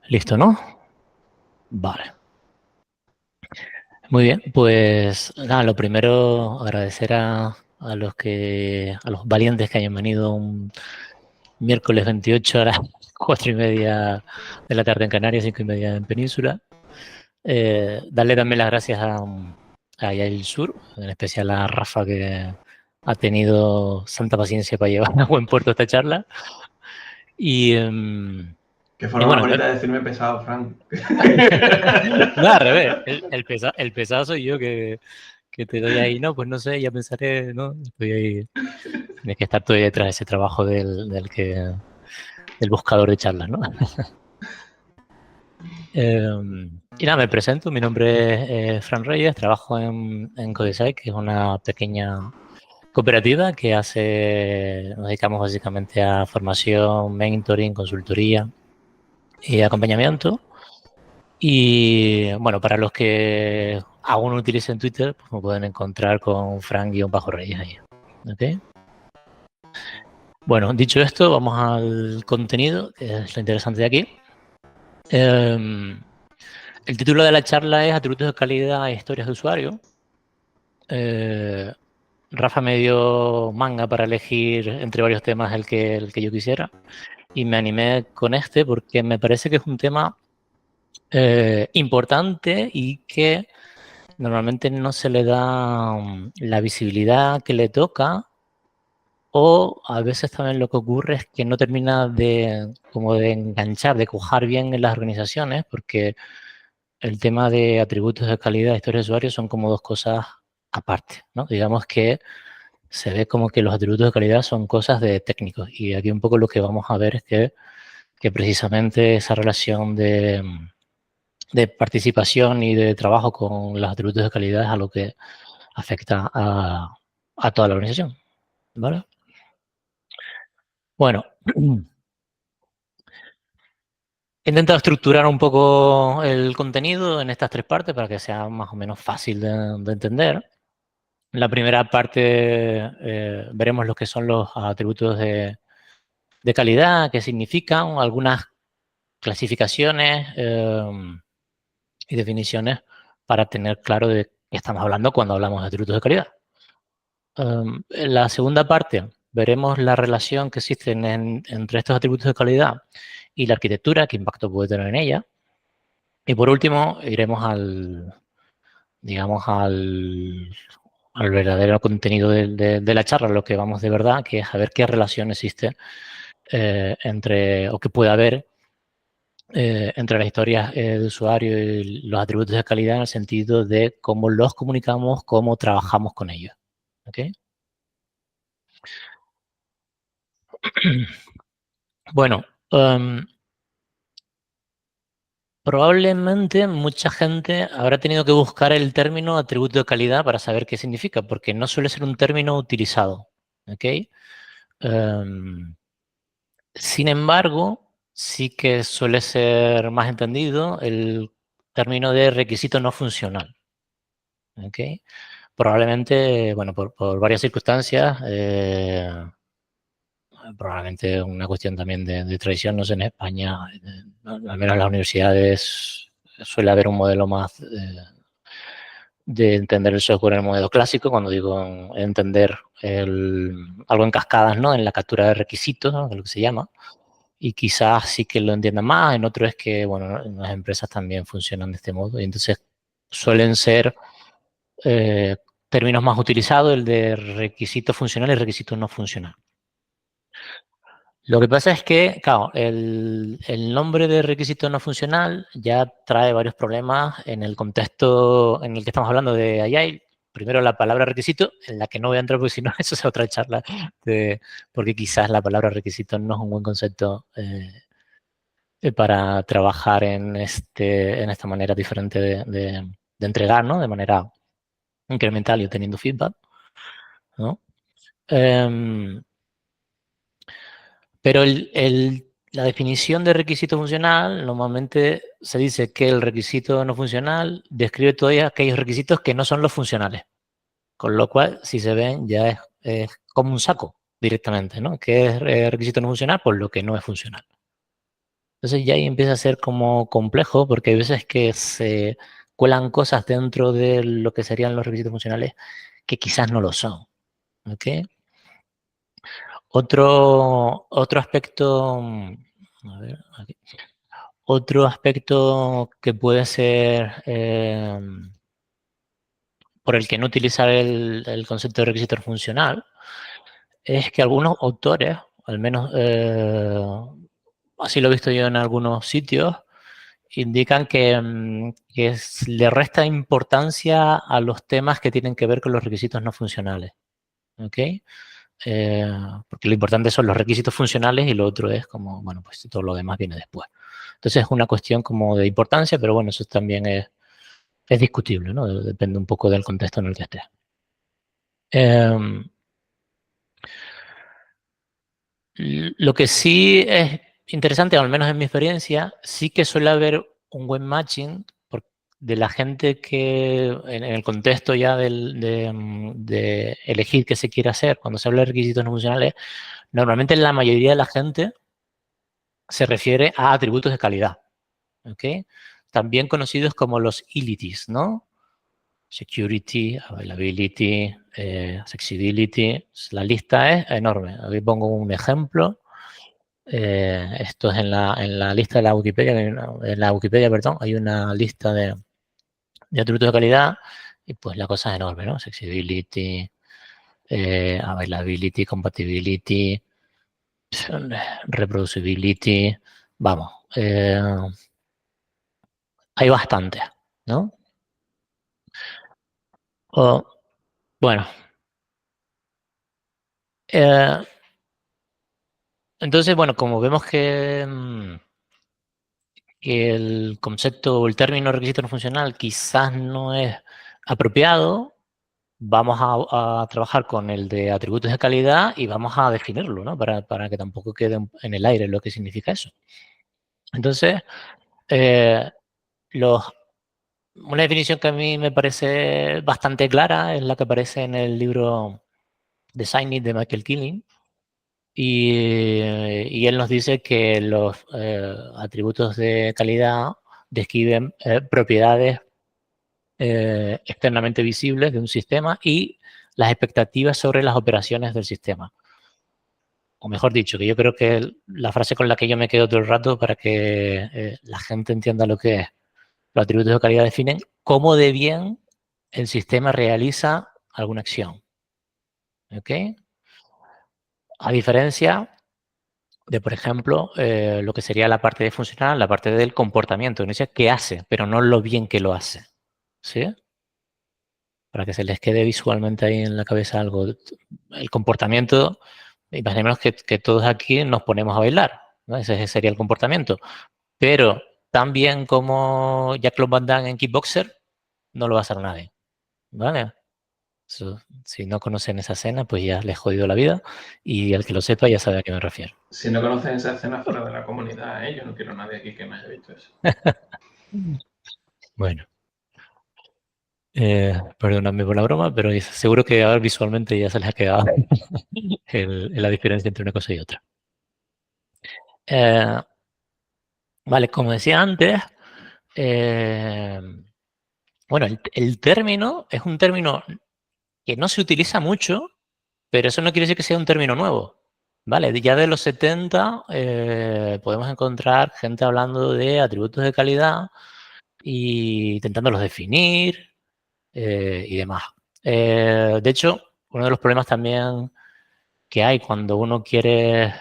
Listo, ¿no? Vale. Muy bien, pues nada, lo primero agradecer a los valientes que hayan venido un miércoles 28 a las 4:30 de la tarde en Canarias, 5:30 en Península. Darle también las gracias a Yael Sur, en especial a Rafa, que ha tenido santa paciencia para llevar a buen puerto esta charla. Y, Qué y forma más bueno, bonita de decirme pesado, Frank. no, al revés, el pesado soy yo que te doy ahí, no, pues no sé, ya pensaré, ¿no? Estoy ahí, tienes que estar todavía detrás de ese trabajo del buscador de charlas, ¿no? Y nada, me presento, mi nombre es Fran Reyes, trabajo en Codesite, que es una pequeña cooperativa que nos dedicamos básicamente a formación, mentoring, consultoría y acompañamiento. Y bueno, para los que aún no utilicen Twitter, pues me pueden encontrar con Fran-Reyes ahí. ¿Ok? Bueno, dicho esto, vamos al contenido, que es lo interesante de aquí. El título de la charla es Atributos de calidad e historias de usuario. Eh, Rafa me dio manga para elegir entre varios temas el que yo quisiera y me animé con este porque me parece que es un tema importante y que normalmente no se le da la visibilidad que le toca, o a veces también lo que ocurre es que no termina como de enganchar, de cuajar bien en las organizaciones, porque el tema de atributos de calidad, historias de usuario son como dos cosas aparte, ¿no? Digamos que se ve como que los atributos de calidad son cosas de técnicos, y aquí un poco lo que vamos a ver es que precisamente esa relación de participación y de trabajo con los atributos de calidad es algo que afecta a toda la organización, ¿vale? Bueno, he intentado estructurar un poco el contenido en estas tres partes para que sea más o menos fácil de entender. En la primera parte veremos lo que son los atributos de calidad, qué significan, algunas clasificaciones y definiciones para tener claro de qué estamos hablando cuando hablamos de atributos de calidad. En la segunda parte veremos la relación que existe entre estos atributos de calidad y la arquitectura, qué impacto puede tener en ella. Y por último, iremos digamos, al verdadero contenido de la charla, lo que vamos de verdad, que es a ver qué relación existe o que puede haber entre las historias de usuario y los atributos de calidad, en el sentido de cómo los comunicamos, cómo trabajamos con ellos. ¿Ok? Bueno, probablemente mucha gente habrá tenido que buscar el término atributo de calidad para saber qué significa, porque no suele ser un término utilizado. ¿Ok? Sin embargo, sí que suele ser más entendido el término de requisito no funcional. ¿Ok? Probablemente, bueno, por varias circunstancias, probablemente una cuestión también de tradición, no sé, en España, al menos en las universidades suele haber un modelo más de entender el software en el modelo clásico, cuando digo entender algo en cascadas, ¿no? En la captura de requisitos, ¿no? Que es lo que se llama. Y quizás sí que lo entiendan más, en otro es que, bueno, en las empresas también funcionan de este modo, y entonces suelen ser eh, términos más utilizados, el de requisito funcional y requisito no funcional. Lo que pasa es que, claro, el nombre de requisito no funcional ya trae varios problemas en el contexto en el que estamos hablando de Agile. Primero, la palabra requisito, en la que no voy a entrar porque si no, eso es otra charla, porque quizás la palabra requisito no es un buen concepto para trabajar en esta manera diferente de entregar, ¿no? De manera incremental y obteniendo feedback, ¿no? Em, pero la definición de requisito funcional normalmente se dice que el requisito no funcional describe todos aquellos requisitos que no son los funcionales. Con lo cual, si se ven, ya es como un saco directamente, ¿no? ¿Qué es requisito no funcional? Pues lo que no es funcional. Entonces ya ahí empieza a ser como complejo porque hay veces que se cuelan cosas dentro de lo que serían los requisitos funcionales que quizás no lo son. ¿Ok? Otro aspecto, a ver, aquí. Otro aspecto que puede ser por el que no utilizar el concepto de requisito funcional es que algunos autores, al menos así lo he visto yo en algunos sitios, indican que le resta importancia a los temas que tienen que ver con los requisitos no funcionales. ¿Ok? Porque lo importante son los requisitos funcionales y lo otro es como, bueno, pues todo lo demás viene después. Entonces es una cuestión como de importancia, pero bueno, eso también es discutible, ¿no? Depende un poco del contexto en el que estés. Lo que sí es interesante, al menos en mi experiencia, sí que suele haber un buen matching de la gente que en el contexto ya de elegir qué se quiere hacer, cuando se habla de requisitos no funcionales, normalmente la mayoría de la gente se refiere a atributos de calidad, ¿ok? También conocidos como los ilities, ¿no? Security, availability, accessibility. La lista es enorme. Aquí pongo un ejemplo. Esto es en la lista de la Wikipedia, en la Wikipedia, perdón, hay una lista de atributos de calidad y pues la cosa es enorme, ¿no? Accessibility, availability, compatibility, reproducibility, vamos, hay bastantes, ¿no? O, bueno, eh, entonces, bueno, como vemos que el concepto o el término requisito no funcional quizás no es apropiado, vamos a trabajar con el de atributos de calidad y vamos a definirlo, ¿no? Para que tampoco quede en el aire lo que significa eso. Entonces, eh, los, una definición que a mí me parece bastante clara es la que aparece en el libro Design It de Michael Killing. Y él nos dice que los atributos de calidad describen propiedades externamente visibles de un sistema y las expectativas sobre las operaciones del sistema. O mejor dicho, que yo creo que la frase con la que yo me quedo todo el rato para que la gente entienda lo que es. Los atributos de calidad definen cómo de bien el sistema realiza alguna acción. ¿Ok? A diferencia de, por ejemplo, lo que sería la parte de funcional, la parte del comportamiento. No dice qué hace, pero no lo bien que lo hace. ¿Sí? Para que se les quede visualmente ahí en la cabeza algo. El comportamiento, imaginemos que todos aquí nos ponemos a bailar, ¿no? Ese sería el comportamiento. Pero tan bien como Jean-Claude Van Damme en Kickboxer, no lo va a hacer nadie, ¿vale? Si no conocen esa escena, pues ya les he jodido la vida y el que lo sepa ya sabe a qué me refiero. Si no conocen esa escena fuera de la comunidad, yo no quiero a nadie aquí que me haya visto eso. Bueno, perdóname por la broma, pero seguro que ahora visualmente ya se les ha quedado la diferencia entre una cosa y otra. Eh, vale, como decía antes, eh, bueno, el término es un término que no se utiliza mucho, pero eso no quiere decir que sea un término nuevo. Vale, ya de los 70 podemos encontrar gente hablando de atributos de calidad y intentándolos definir y demás. De hecho, uno de los problemas también que hay cuando uno quiere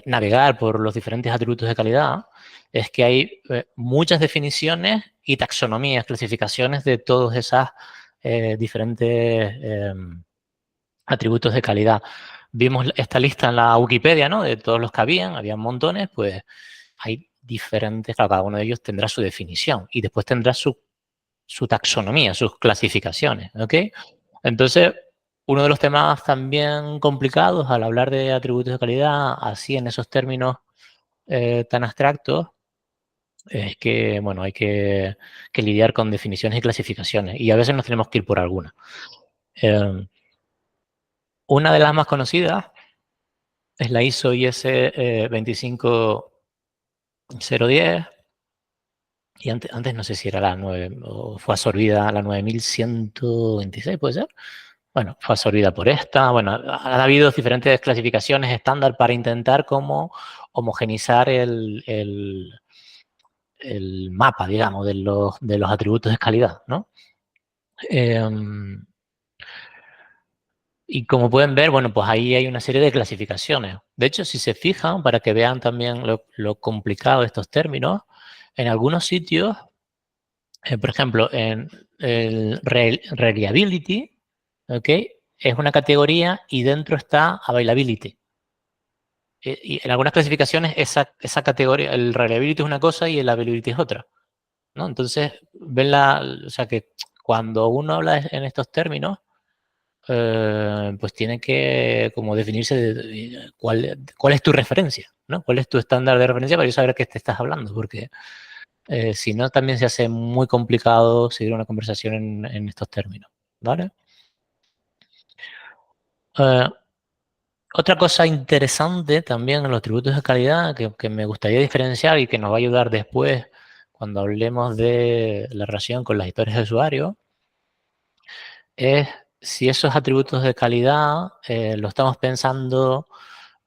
navegar por los diferentes atributos de calidad es que hay muchas definiciones y taxonomías, clasificaciones de todas esas diferentes atributos de calidad. Vimos esta lista en la Wikipedia, ¿no? De todos los que habían montones, pues hay diferentes, claro, cada uno de ellos tendrá su definición y después tendrá su taxonomía, sus clasificaciones, ¿ok? Entonces, uno de los temas también complicados al hablar de atributos de calidad, así en esos términos tan abstractos, es que, bueno, hay que lidiar con definiciones y clasificaciones y a veces nos tenemos que ir por alguna. Una de las más conocidas es la ISO IS 25 0.10. Y antes no sé si era la 9 o fue absorbida la 9126, ¿puede ser? Bueno, fue absorbida por esta. Bueno, ha habido diferentes clasificaciones estándar para intentar cómo homogenizar el mapa, digamos, de los atributos de calidad, ¿no? Y como pueden ver, bueno, pues ahí hay una serie de clasificaciones. De hecho, si se fijan, para que vean también lo complicado de estos términos, en algunos sitios, por ejemplo, en el reliability, ¿ok? Es una categoría y dentro está availability. Y en algunas clasificaciones esa categoría, el reliability es una cosa y el availability es otra, ¿no? Entonces, o sea que cuando uno habla en estos términos, pues tiene que como definirse cuál es tu referencia, ¿no? ¿Cuál es tu estándar de referencia para yo saber qué te estás hablando? Porque si no, también se hace muy complicado seguir una conversación en estos términos, ¿vale? Eh, Otra cosa interesante también en los tributos de calidad que me gustaría diferenciar y que nos va a ayudar después cuando hablemos de la relación con las historias de usuario es si esos atributos de calidad lo estamos pensando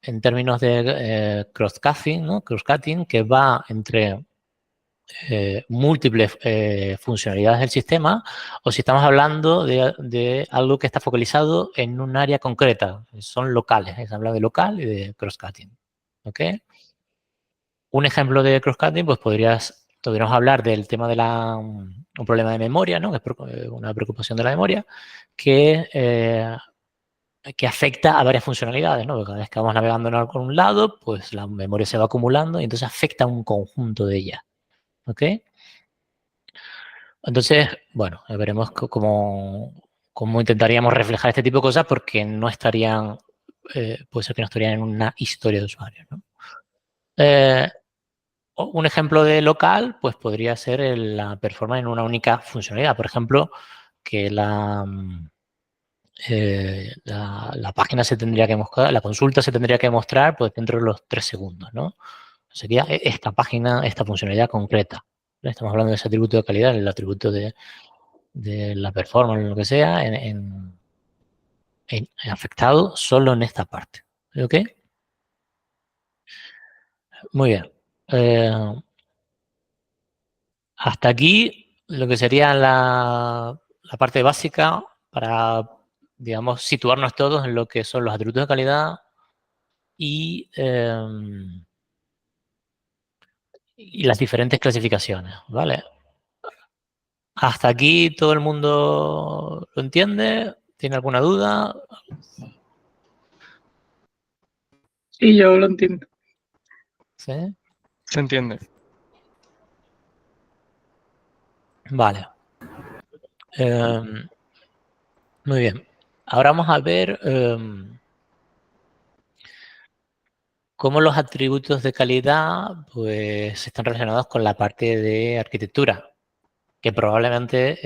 en términos de cross-cutting, ¿no? Cross-cutting, que va entre múltiples funcionalidades del sistema, o si estamos hablando de algo que está focalizado en un área concreta. Son locales, se habla de local y de cross-cutting. ¿Ok? Un ejemplo de cross-cutting, pues podríamos hablar del tema de un problema de memoria, ¿no? Que es una preocupación de la memoria, que afecta a varias funcionalidades, ¿no? Porque cada vez que vamos navegando por un lado, pues la memoria se va acumulando y entonces afecta a un conjunto de ellas. ¿Ok? Entonces, bueno, veremos cómo intentaríamos reflejar este tipo de cosas porque no estarían, puede ser que no estarían en una historia de usuario, ¿no? Eh, un ejemplo de local, pues podría ser la performance en una única funcionalidad. Por ejemplo, que la página se tendría que mostrar, la consulta se tendría que mostrar pues dentro de los 3 segundos, ¿no? Sería esta página, esta funcionalidad concreta. Estamos hablando de ese atributo de calidad, el atributo de la performance, lo que sea, afectado solo en esta parte. ¿Ok? Muy bien. Hasta aquí lo que sería la parte básica para, digamos, situarnos todos en lo que son los atributos de calidad y, y las diferentes clasificaciones, ¿vale? Hasta aquí todo el mundo lo entiende. ¿Tiene alguna duda? Sí, yo lo entiendo. ¿Sí? Se entiende. Vale. Muy bien. Ahora vamos a ver cómo los atributos de calidad pues, están relacionados con la parte de arquitectura, que probablemente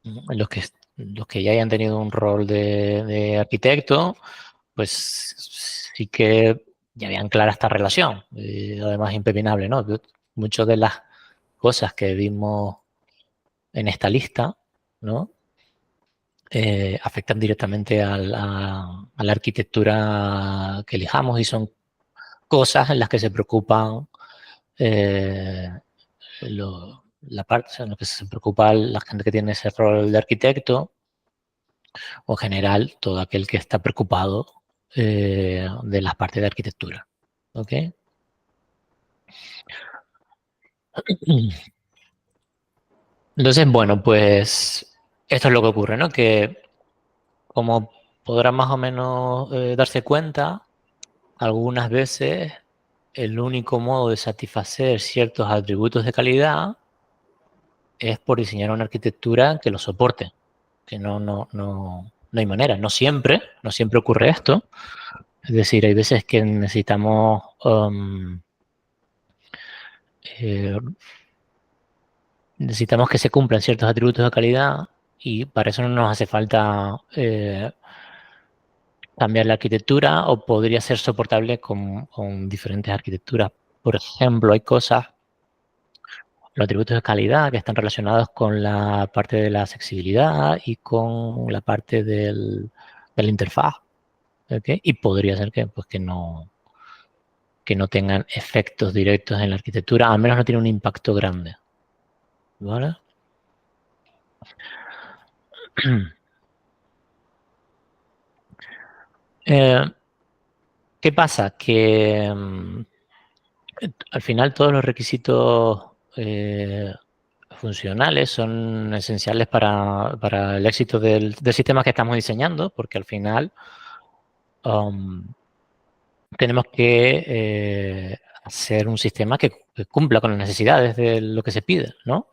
los que ya hayan tenido un rol de arquitecto, pues sí que ya vean clara esta relación, además impepinable, ¿no? Muchas de las cosas que vimos en esta lista, ¿no? Afectan directamente a la arquitectura que elijamos y son cosas en las que se preocupan eh, la parte en la que se preocupa la gente que tiene ese rol de arquitecto o en general todo aquel que está preocupado de las partes de arquitectura. ¿Ok? Entonces, bueno, pues esto es lo que ocurre, ¿no? Que como podrán más o menos darse cuenta, algunas veces el único modo de satisfacer ciertos atributos de calidad es por diseñar una arquitectura que lo soporte, que no hay manera. No siempre ocurre esto. Es decir, hay veces que necesitamos eh, necesitamos que se cumplan ciertos atributos de calidad y para eso no nos hace falta cambiar la arquitectura o podría ser soportable con diferentes arquitecturas. Por ejemplo, hay cosas, los atributos de calidad que están relacionados con la parte de la accesibilidad y con la parte de la interfaz. ¿Okay? Y podría ser que, pues, que no tengan efectos directos en la arquitectura, al menos no tiene un impacto grande. ¿Vale? ¿Qué pasa? Que al final todos los requisitos funcionales son esenciales para el éxito del sistema que estamos diseñando, porque al final tenemos que hacer un sistema que cumpla con las necesidades de lo que se pide, ¿no?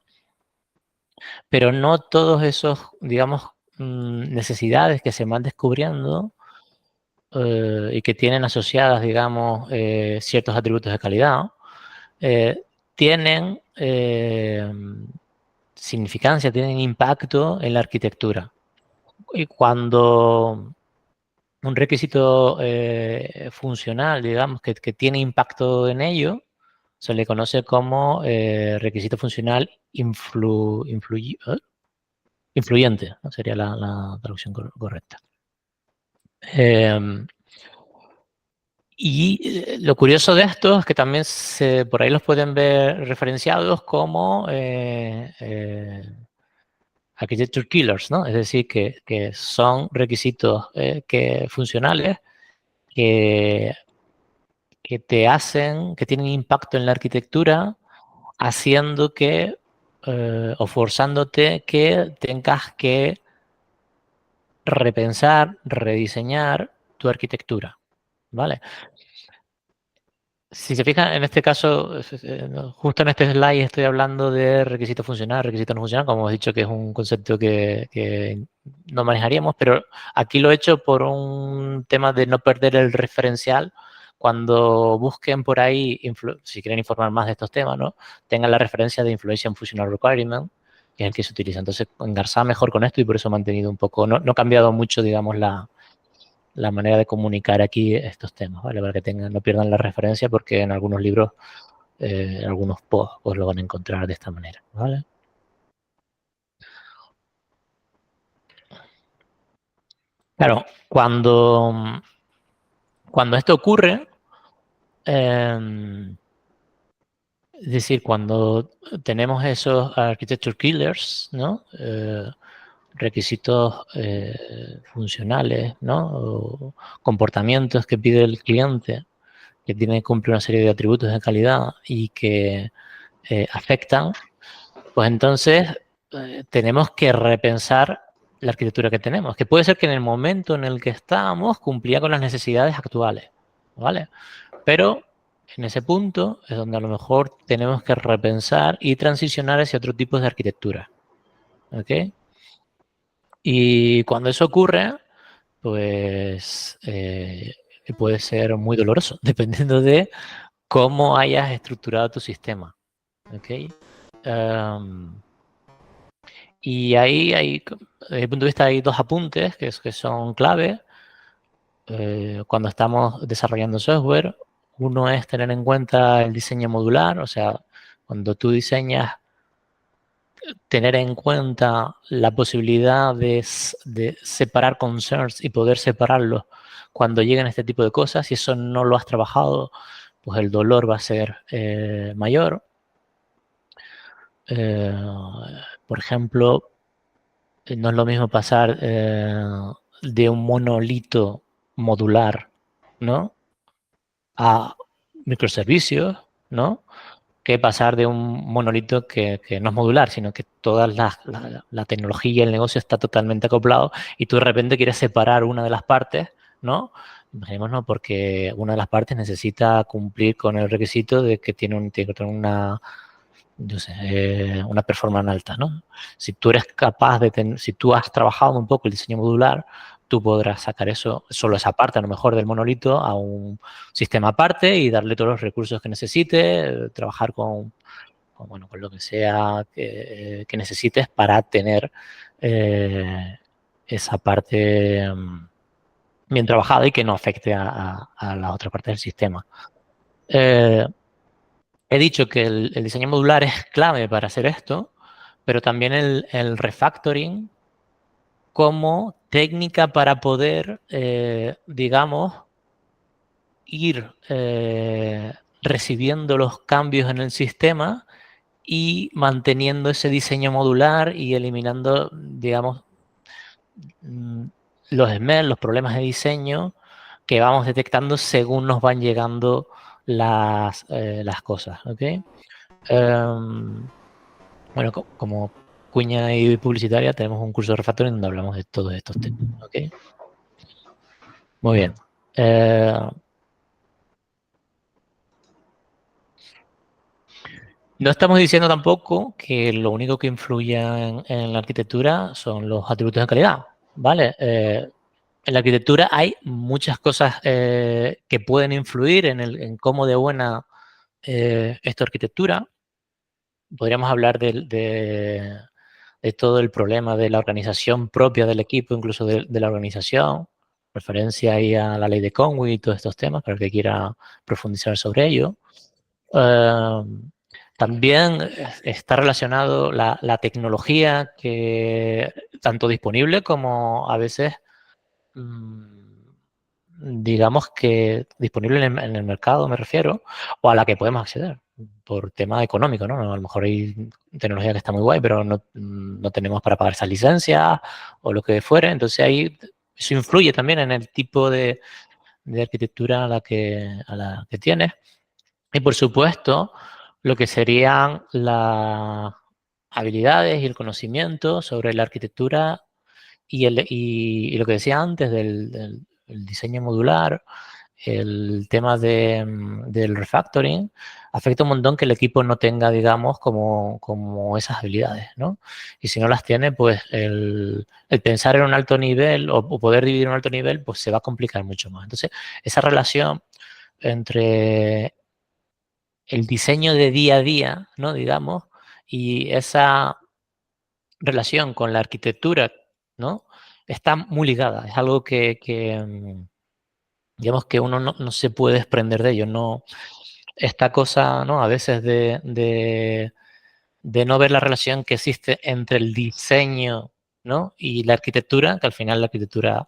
Pero no todos esos, digamos, necesidades que se van descubriendo y que tienen asociadas, digamos, ciertos atributos de calidad, tienen significancia, tienen impacto en la arquitectura. Y cuando un requisito funcional, digamos, que tiene impacto en ello, se le conoce como requisito funcional influyente, ¿no? Sería la traducción correcta. Y lo curioso de esto es que también por ahí los pueden ver referenciados como architecture killers, ¿no? Es decir, que son requisitos funcionales que que tienen impacto en la arquitectura, haciendo que o forzándote que tengas que repensar, rediseñar tu arquitectura, ¿vale? Si se fijan, en este caso, justo en este slide estoy hablando de requisito funcional, requisito no funcional, como hemos dicho que es un concepto que no manejaríamos, pero aquí lo he hecho por un tema de no perder el referencial. Cuando busquen por ahí, si quieren informar más de estos temas, ¿no? Tengan la referencia de Influation Functional Requirement, que es el que se utiliza. Entonces, engarzaba mejor con esto y por eso he mantenido un poco, no ha cambiado mucho, digamos, la manera de comunicar aquí estos temas, ¿vale? Para que no pierdan la referencia, porque en algunos libros, algunos posts, pues lo van a encontrar de esta manera, ¿vale? Claro, cuando esto ocurre, es decir, cuando tenemos esos architecture killers, ¿no? Requisitos funcionales, ¿no? O comportamientos que pide el cliente, que tiene que cumplir una serie de atributos de calidad y que afectan, pues entonces tenemos que repensar la arquitectura que tenemos, que puede ser que en el momento en el que estábamos cumplía con las necesidades actuales, ¿vale? Pero en ese punto es donde a lo mejor tenemos que repensar y transicionar hacia otro tipo de arquitectura, ¿ok? Y cuando eso ocurre, pues puede ser muy doloroso, dependiendo de cómo hayas estructurado tu sistema, ¿ok? Y ahí desde mi punto de vista, hay dos apuntes que son clave cuando estamos desarrollando software. Uno es tener en cuenta el diseño modular, o sea, cuando tú diseñas, tener en cuenta la posibilidad de separar concerns y poder separarlos cuando lleguen este tipo de cosas. Si eso no lo has trabajado, pues el dolor va a ser mayor. Por ejemplo, no es lo mismo pasar de un monolito modular, ¿no? A microservicios, ¿no? Que pasar de un monolito que no es modular, sino que toda la tecnología y el negocio está totalmente acoplado y tú de repente quieres separar una de las partes, ¿no? Imaginémonos, porque una de las partes necesita cumplir con el requisito de que tiene que tener una performance alta, ¿no? Si tú eres capaz si tú has trabajado un poco el diseño modular, tú podrás sacar solo esa parte, a lo mejor del monolito, a un sistema aparte y darle todos los recursos que necesite, trabajar con lo que sea que necesites para tener esa parte bien trabajada y que no afecte a la otra parte del sistema. He dicho que el diseño modular es clave para hacer esto, pero también el refactoring como técnica para poder, digamos, ir recibiendo los cambios en el sistema y manteniendo ese diseño modular y eliminando, digamos, los smells, los problemas de diseño que vamos detectando según nos van llegando las cosas. ¿Okay? Bueno, como cuña y publicitaria, tenemos un curso de refactoring donde hablamos de todos estos temas. ¿Okay? Muy bien. No estamos diciendo tampoco que lo único que influye en la arquitectura son los atributos de calidad, ¿vale? En la arquitectura hay muchas cosas que pueden influir en cómo de buena es tu arquitectura. Podríamos hablar de todo el problema de la organización propia del equipo, incluso de la organización. Referencia ahí a la ley de Conway y todos estos temas, para el que quiera profundizar sobre ello. También está relacionado la tecnología que tanto disponible como a veces, digamos que disponible en el mercado, me refiero, o a la que podemos acceder por tema económico, ¿no? A lo mejor hay tecnología que está muy guay, pero no tenemos para pagar esas licencias o lo que fuere. Entonces ahí eso influye también en el tipo de arquitectura a la que tienes. Y por supuesto, lo que serían las habilidades y el conocimiento sobre la arquitectura y lo que decía antes del el diseño modular, el tema del refactoring, afecta un montón que el equipo no tenga, digamos, como esas habilidades, ¿no? Y si no las tiene, pues el pensar en un alto nivel o poder dividir un alto nivel, pues se va a complicar mucho más. Entonces, esa relación entre el diseño de día a día, ¿no? Digamos, y esa relación con la arquitectura, ¿no? Está muy ligada. Es algo que digamos, que uno no se puede desprender de ello. No, esta cosa, ¿no? A veces de no ver la relación que existe entre el diseño, ¿no? Y la arquitectura, que al final la arquitectura,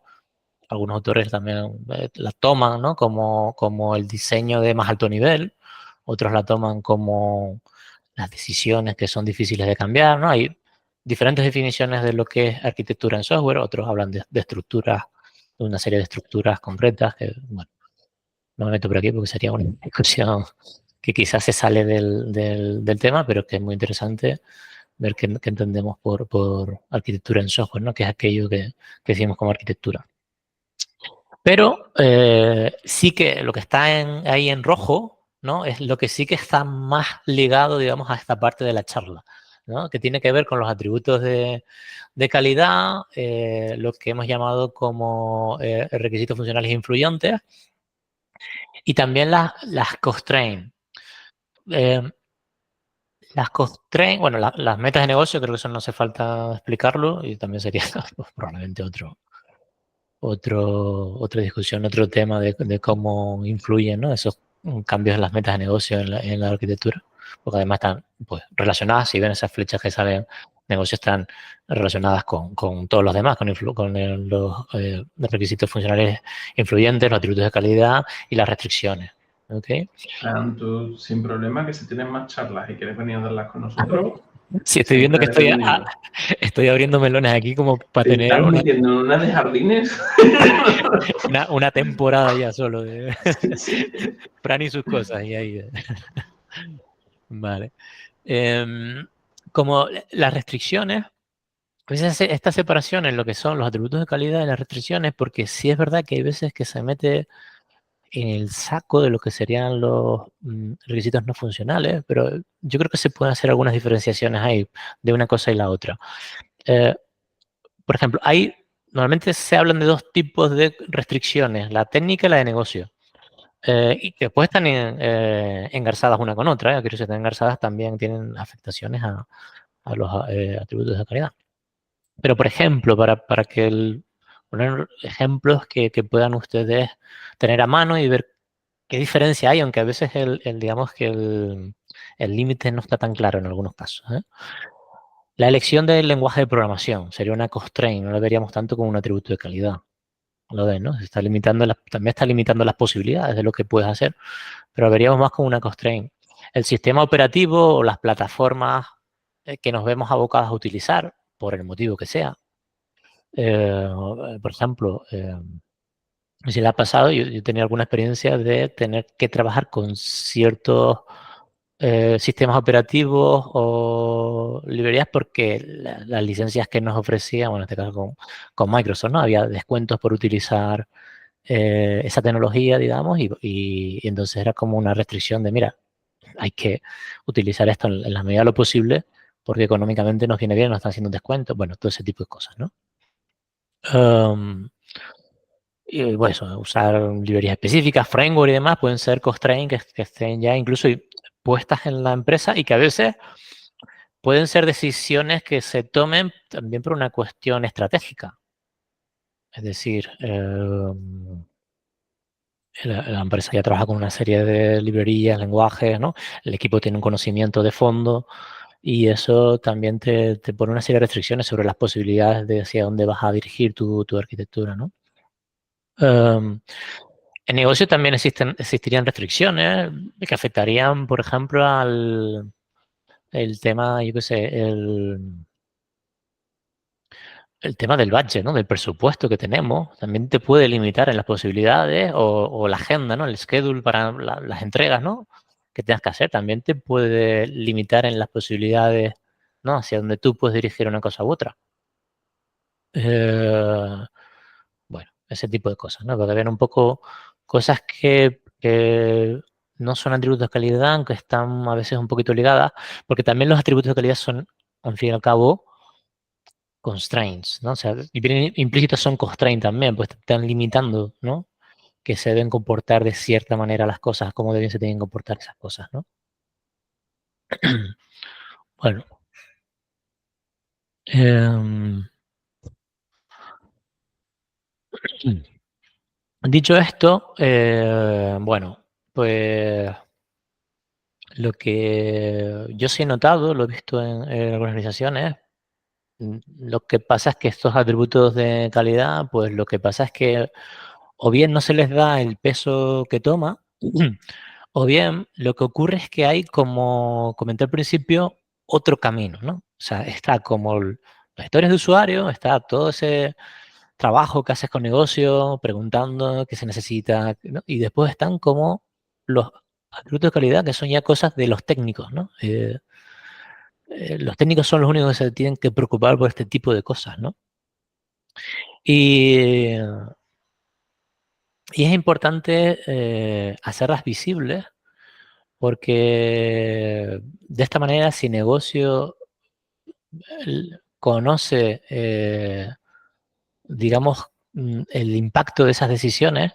algunos autores también la toman, ¿no? Como el diseño de más alto nivel, otros la toman como las decisiones que son difíciles de cambiar, ¿no? Hay diferentes definiciones de lo que es arquitectura en software, otros hablan de estructuras, de una serie de estructuras concretas, que, bueno, no me meto por aquí porque sería una discusión que quizás se sale del tema, pero que es muy interesante ver qué entendemos por arquitectura en software, ¿no? Que es aquello que decimos como arquitectura. Pero sí que lo que está ahí en rojo, ¿no? Es lo que sí que está más ligado, digamos, a esta parte de la charla, ¿no? Que tiene que ver con los atributos de calidad, lo que hemos llamado como requisitos funcionales influyentes, y también las constraints. Las constraints, bueno, las metas de negocio, creo que eso no hace falta explicarlo, y también sería pues, probablemente otra discusión, otro tema de cómo influyen, ¿no? Esos cambios en las metas de negocio en la arquitectura, porque además están pues, relacionadas, si ven esas flechas que salen, negocios están relacionadas con todos los demás, con los requisitos funcionales influyentes, los atributos de calidad y las restricciones. ¿Okay? Tú, sin problema, que si tienes más charlas y quieres venir a darlas con nosotros, Sí, estoy viendo que estoy abriendo melones aquí como para te tener estás metiendo en una de jardines. una temporada ya solo de Sí. Fran y sus cosas. Y ahí. Vale. Como las restricciones, pues esta separación en lo que son los atributos de calidad y las restricciones, porque sí es verdad que hay veces que se mete en el saco de lo que serían los requisitos no funcionales, pero yo creo que se pueden hacer algunas diferenciaciones ahí de una cosa y la otra. Por ejemplo, normalmente se hablan de dos tipos de restricciones, la técnica y la de negocio. Y que después están engarzadas una con otra. Aquellos que están engarzadas también tienen afectaciones a los atributos de calidad. Pero, por ejemplo, para que poner ejemplos que puedan ustedes tener a mano y ver qué diferencia hay, aunque a veces digamos que el límite no está tan claro en algunos casos, ¿eh? La elección del lenguaje de programación sería una constraint, no lo veríamos tanto como un atributo de calidad. Lo ves, ¿no? Se está limitando también está limitando las posibilidades de lo que puedes hacer, pero lo veríamos más como una constraint. El sistema operativo o las plataformas que nos vemos abocados a utilizar, por el motivo que sea. Por ejemplo, si le ha pasado, yo tenía alguna experiencia de tener que trabajar con ciertos sistemas operativos o librerías porque las licencias que nos ofrecían, bueno, en este caso con Microsoft, ¿no? Había descuentos por utilizar esa tecnología, digamos, y entonces era como una restricción de, mira, hay que utilizar esto en la medida de lo posible porque económicamente nos viene bien, nos están haciendo un descuento, bueno, todo ese tipo de cosas, ¿no? Y bueno, eso, usar librerías específicas, framework y demás pueden ser constraints que estén ya incluso puestas en la empresa y que a veces pueden ser decisiones que se tomen también por una cuestión estratégica. Es decir, la empresa ya trabaja con una serie de librerías, lenguajes, ¿no? El equipo tiene un conocimiento de fondo y eso también te pone una serie de restricciones sobre las posibilidades de hacia dónde vas a dirigir tu arquitectura, ¿no? En negocio también existirían restricciones que afectarían, por ejemplo, el tema, yo qué sé, el tema del budget, ¿no? Del presupuesto que tenemos. También te puede limitar en las posibilidades o la agenda, ¿no? El schedule para las entregas, ¿no? Que tengas que hacer. También te puede limitar en las posibilidades, ¿no? Hacia donde tú puedes dirigir una cosa u otra. Bueno, ese tipo de cosas, ¿no? Porque ven un poco cosas que no son atributos de calidad, aunque están a veces un poquito ligadas, porque también los atributos de calidad son, al fin y al cabo, constraints, ¿no? O sea, y bien implícitos son constraints también, pues te están limitando, ¿no? Que se deben comportar de cierta manera las cosas, cómo deben se tienen que comportar esas cosas, ¿no? Bueno. Dicho esto, bueno, pues lo que yo sí he notado, lo he visto en algunas organizaciones, lo que pasa es que estos atributos de calidad, pues lo que pasa es que o bien no se les da el peso que toma, o bien lo que ocurre es que hay, como comenté al principio, otro camino, ¿no? O sea, está como las historias de usuario, está todo ese trabajo que haces con negocio, preguntando qué se necesita, ¿no? Y después están como los atributos de calidad, que son ya cosas de los técnicos, ¿no? Los técnicos son los únicos que se tienen que preocupar por este tipo de cosas, ¿no? Y, y es importante hacerlas visibles porque de esta manera si negocio conoce, digamos, el impacto de esas decisiones,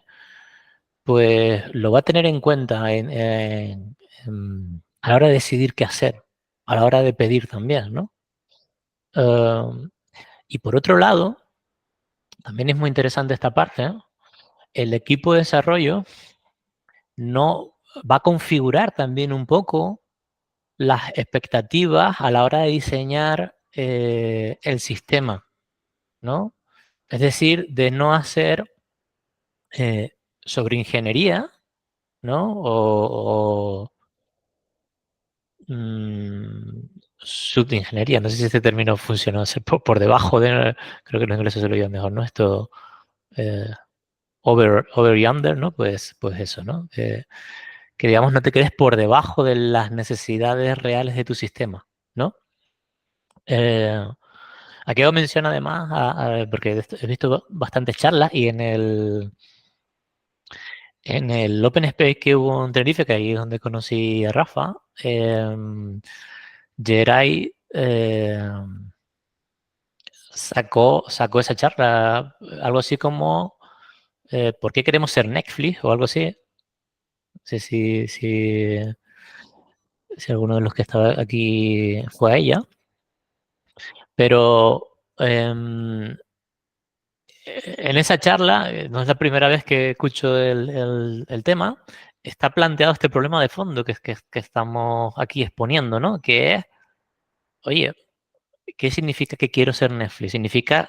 pues lo va a tener en cuenta a la hora de decidir qué hacer, a la hora de pedir también, ¿no? Y por otro lado, también es muy interesante esta parte, ¿no? El equipo de desarrollo no va a configurar también un poco las expectativas a la hora de diseñar el sistema, ¿no? Es decir, de no hacer sobre ingeniería, ¿no? O subingeniería, no sé si este término funciona, o sea, por debajo de, creo que los ingleses se lo llaman mejor, ¿no? Esto, eh, over y under, ¿no? Pues eso, ¿no? Que digamos no te quedes por debajo de las necesidades reales de tu sistema, ¿no? Eh, Aquí os menciono además, porque he visto bastantes charlas y en el Open Space que hubo en Tenerife, que ahí es donde conocí a Rafa, Geray sacó esa charla, algo así como ¿por qué queremos ser Netflix? O algo así. No sé si alguno de los que estaba aquí fue a ella. Pero en esa charla, no es la primera vez que escucho el tema, está planteado este problema de fondo que estamos aquí exponiendo, ¿no? Que es, oye, ¿qué significa que quiero ser Netflix? Significa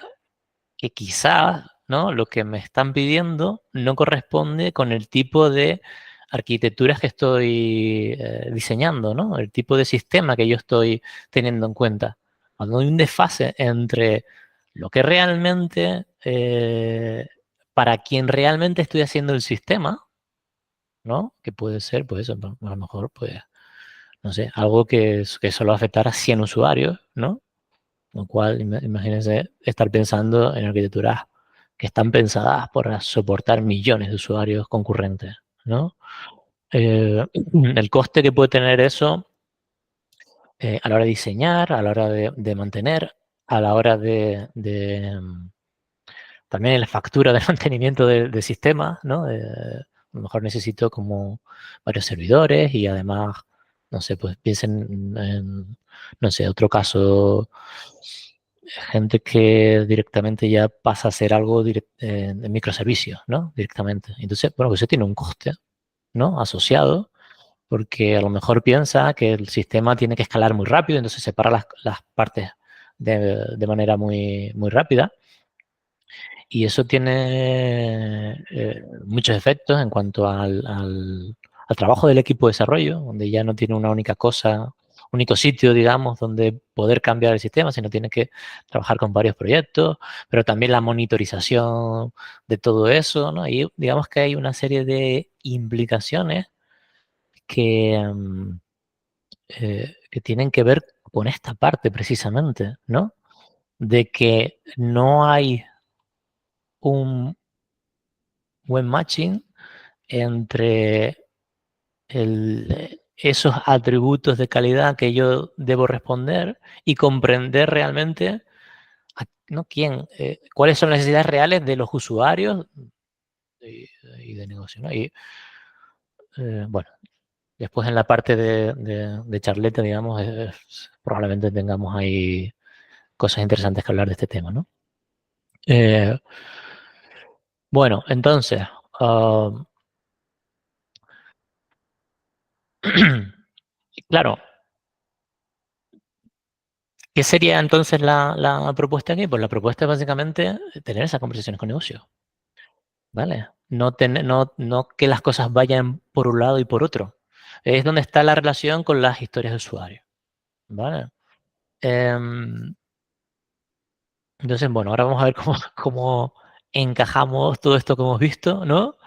que quizás, ¿no? Lo que me están pidiendo no corresponde con el tipo de arquitecturas que estoy diseñando, ¿no? El tipo de sistema que yo estoy teniendo en cuenta. Cuando hay un desfase entre lo que realmente, para quien realmente estoy haciendo el sistema, ¿no? Que puede ser, pues eso, a lo mejor, pues, no sé, algo que solo afectará a 100 usuarios, ¿no? Lo cual, imagínense estar pensando en arquitecturas que están pensadas para soportar millones de usuarios concurrentes, ¿no? El coste que puede tener eso a la hora de diseñar, a la hora de mantener, a la hora también en la factura de mantenimiento del sistema, ¿no? A lo mejor necesito como varios servidores y además, no sé, pues piensen en, no sé, otro caso, gente que directamente ya pasa a ser algo en microservicios, ¿no? Directamente. Entonces, bueno, pues eso tiene un coste, ¿no? Asociado, porque a lo mejor piensa que el sistema tiene que escalar muy rápido, entonces separa las partes de manera muy rápida. Y eso tiene muchos efectos en cuanto al trabajo del equipo de desarrollo, donde ya no tiene una única cosa, único sitio, digamos, donde poder cambiar el sistema, sino tiene que trabajar con varios proyectos, pero también la monitorización de todo eso, ¿no? Y digamos que hay una serie de implicaciones que, que tienen que ver con esta parte precisamente, ¿no? De que no hay un buen matching entre esos atributos de calidad que yo debo responder y comprender realmente, ¿no? Cuáles son las necesidades reales de los usuarios y, y de negocio, ¿no? Y bueno, después en la parte de charleta, digamos, probablemente tengamos ahí cosas interesantes que hablar de este tema, ¿no? Eh, bueno, entonces, claro, ¿qué sería entonces la propuesta aquí? Pues la propuesta es básicamente tener esas conversaciones con negocio, ¿vale? No que las cosas vayan por un lado y por otro. Es donde está la relación con las historias de usuario, ¿vale? Em, entonces, bueno, ahora vamos a ver cómo encajamos todo esto que hemos visto, ¿no?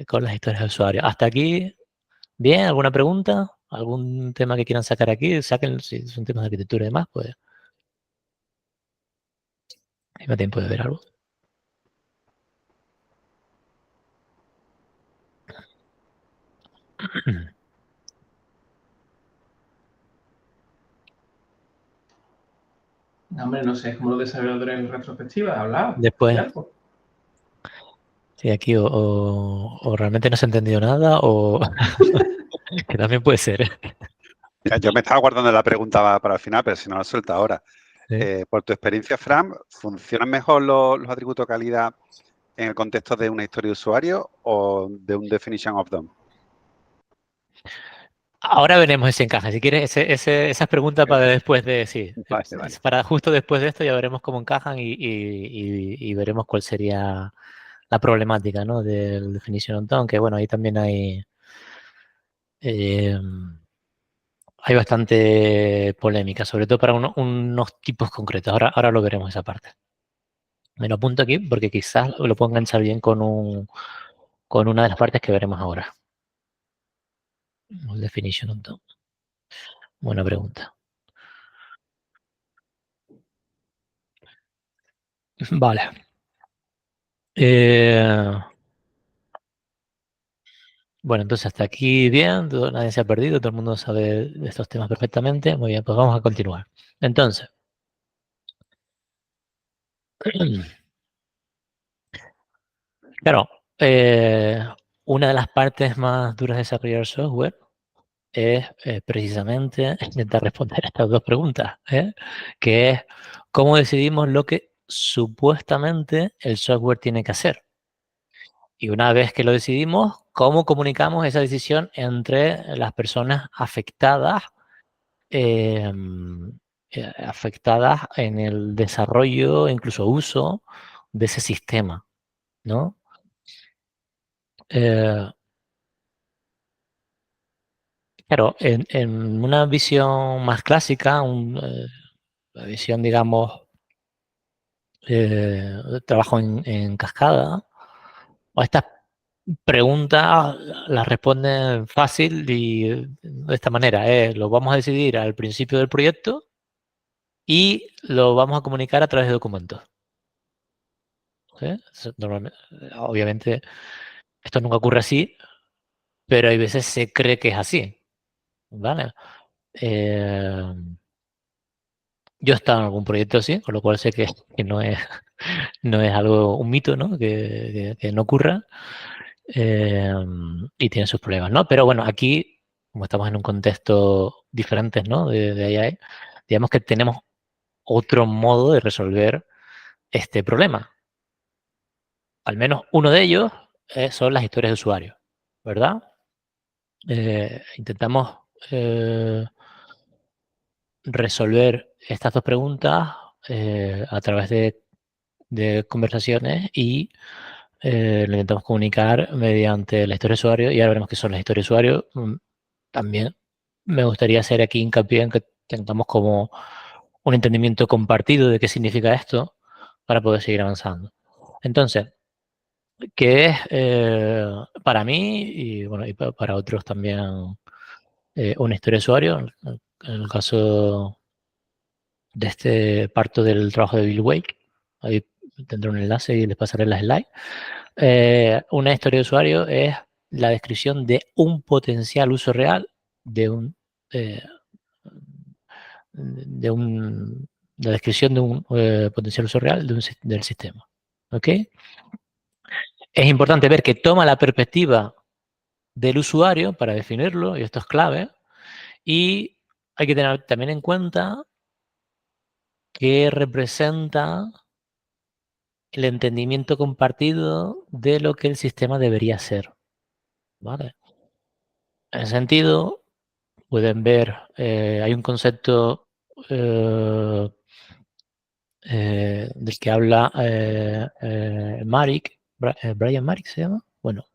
Con las historias de usuario. Hasta aquí, bien, ¿alguna pregunta? ¿Algún tema que quieran sacar aquí? Saquen, si son temas de arquitectura y demás, pues hay más tiempo de ver algo. No, hombre, no sé, es como los desarrolladores en retrospectiva, hablado. Después, Algo. sí, aquí o realmente no se ha entendido nada o que también puede ser. Mira, yo me estaba guardando la pregunta para el final, pero si no la suelta ahora. Sí. Por tu experiencia, Fran, ¿funcionan mejor los atributos de calidad en el contexto de una historia de usuario o de un definition of DOM? Ahora veremos ese encaje. Si quieres, esas preguntas para después de, sí, Vale, vale. para justo después de esto ya veremos cómo encajan y veremos cuál sería la problemática, ¿no? Del definition of done, que bueno, ahí también eh, hay bastante polémica, sobre todo para unos tipos concretos. Ahora lo veremos esa parte. Me lo apunto aquí porque quizás lo puedo enganchar bien con una de las partes que veremos ahora. Definition of done. Buena pregunta. Vale. Bueno, entonces hasta aquí bien, nadie se ha perdido, todo el mundo sabe de estos temas perfectamente. Muy bien, pues vamos a continuar. Entonces, claro, una de las partes más duras de desarrollar software es precisamente intentar responder a estas dos preguntas, ¿eh? Que es cómo decidimos lo que supuestamente el software tiene que hacer. Y una vez que lo decidimos, ¿cómo comunicamos esa decisión entre las personas afectadas, afectadas en el desarrollo, incluso uso de ese sistema, ¿no? Claro, en una visión más clásica, la visión, digamos, trabajo en cascada, estas preguntas las responden fácil y de esta manera, lo vamos a decidir al principio del proyecto y lo vamos a comunicar a través de documentos. ¿Sí? Obviamente, esto nunca ocurre así, pero hay veces se cree que es así, ¿vale? Yo he estado en algún proyecto así, con lo cual sé que no es, no es algo, un mito, ¿no? Que no ocurra y tiene sus problemas, ¿no? Pero bueno, aquí, como estamos en un contexto diferente, ¿no? De AI, digamos que tenemos otro modo de resolver este problema. Al menos uno de ellos son las historias de usuario, ¿verdad? Intentamos resolver estas dos preguntas a través de conversaciones y lo intentamos comunicar mediante la historia de usuario y ahora veremos qué son las historias de usuario. También me gustaría hacer aquí hincapié en que tengamos como un entendimiento compartido de qué significa esto para poder seguir avanzando. Entonces, ¿qué es para mí y, bueno, y para otros también una historia de usuario? En el caso de este parto del trabajo de Bill Wake, ahí tendré un enlace y les pasaré las slides. Una historia de usuario es la descripción de un potencial uso real de un la descripción de un potencial uso real del sistema. ¿Ok? Es importante ver que toma la perspectiva del usuario para definirlo, y esto es clave, y hay que tener también en cuenta que representa el entendimiento compartido de lo que el sistema debería ser. ¿Vale? En ese sentido, pueden ver, hay un concepto del que habla Brian Marick se llama. Bueno,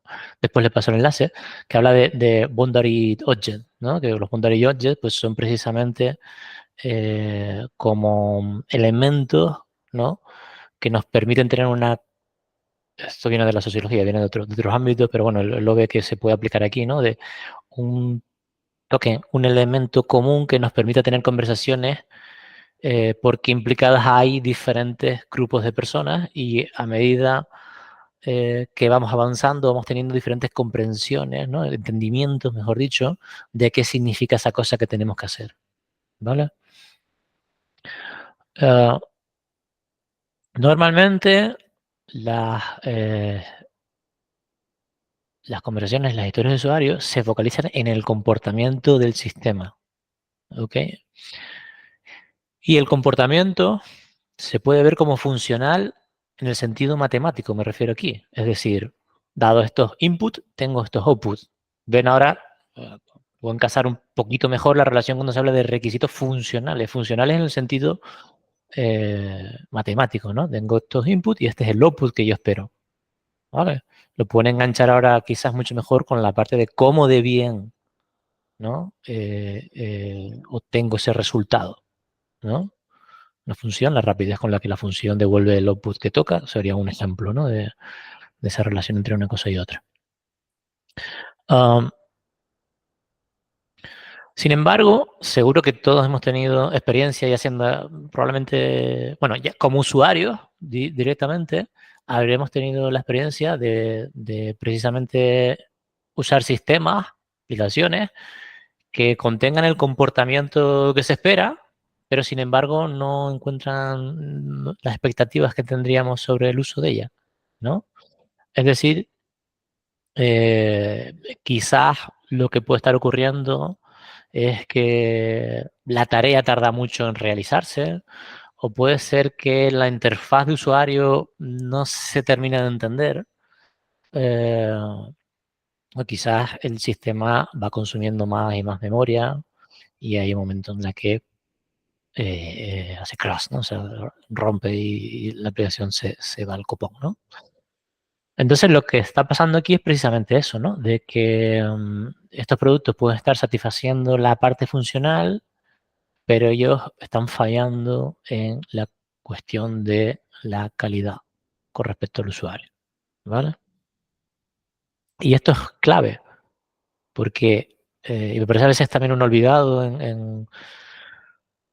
después le paso el enlace, que habla de boundary objects, ¿no? Que los boundary objects pues, son precisamente como elementos, ¿no? Que nos permiten tener una... Esto viene de la sociología, viene de otros ámbitos, pero bueno, lo ve que se puede aplicar aquí, ¿no? De un token, un elemento común que nos permita tener conversaciones porque implicadas hay diferentes grupos de personas y a medida que vamos avanzando vamos teniendo diferentes comprensiones, ¿no? Entendimientos, mejor dicho, de qué significa esa cosa que tenemos que hacer. ¿Vale? Normalmente las conversaciones, las historias de usuario se focalizan en el comportamiento del sistema. ¿Ok? Y el comportamiento se puede ver como funcional en el sentido matemático, me refiero aquí. Es decir, dado estos inputs, tengo estos outputs. Ven ahora, pueden casar un poquito mejor la relación cuando se habla de requisitos funcionales. Funcionales en el sentido matemático, ¿no? Tengo estos inputs y este es el output que yo espero. ¿Vale? Lo pueden enganchar ahora quizás mucho mejor con la parte de cómo de bien, ¿no? Obtengo ese resultado, ¿no? Una función, la rapidez con la que la función devuelve el output que toca, sería un ejemplo, ¿no? de esa relación entre una cosa y otra. Sin embargo, seguro que todos hemos tenido experiencia y haciendo probablemente, bueno, ya como usuarios directamente, habremos tenido la experiencia de precisamente usar sistemas, aplicaciones que contengan el comportamiento que se espera, pero sin embargo no encuentran las expectativas que tendríamos sobre el uso de ella, ¿no? Es decir, quizás lo que puede estar ocurriendo es que la tarea tarda mucho en realizarse o puede ser que la interfaz de usuario no se termine de entender, o quizás el sistema va consumiendo más y más memoria y hay un momento en el que hace crash, ¿no? O sea, rompe y la aplicación se va al copón, ¿no? Entonces lo que está pasando aquí es precisamente eso, ¿no? De que estos productos pueden estar satisfaciendo la parte funcional, pero ellos están fallando en la cuestión de la calidad con respecto al usuario, ¿vale? Y esto es clave, porque y me parece a veces también un olvidado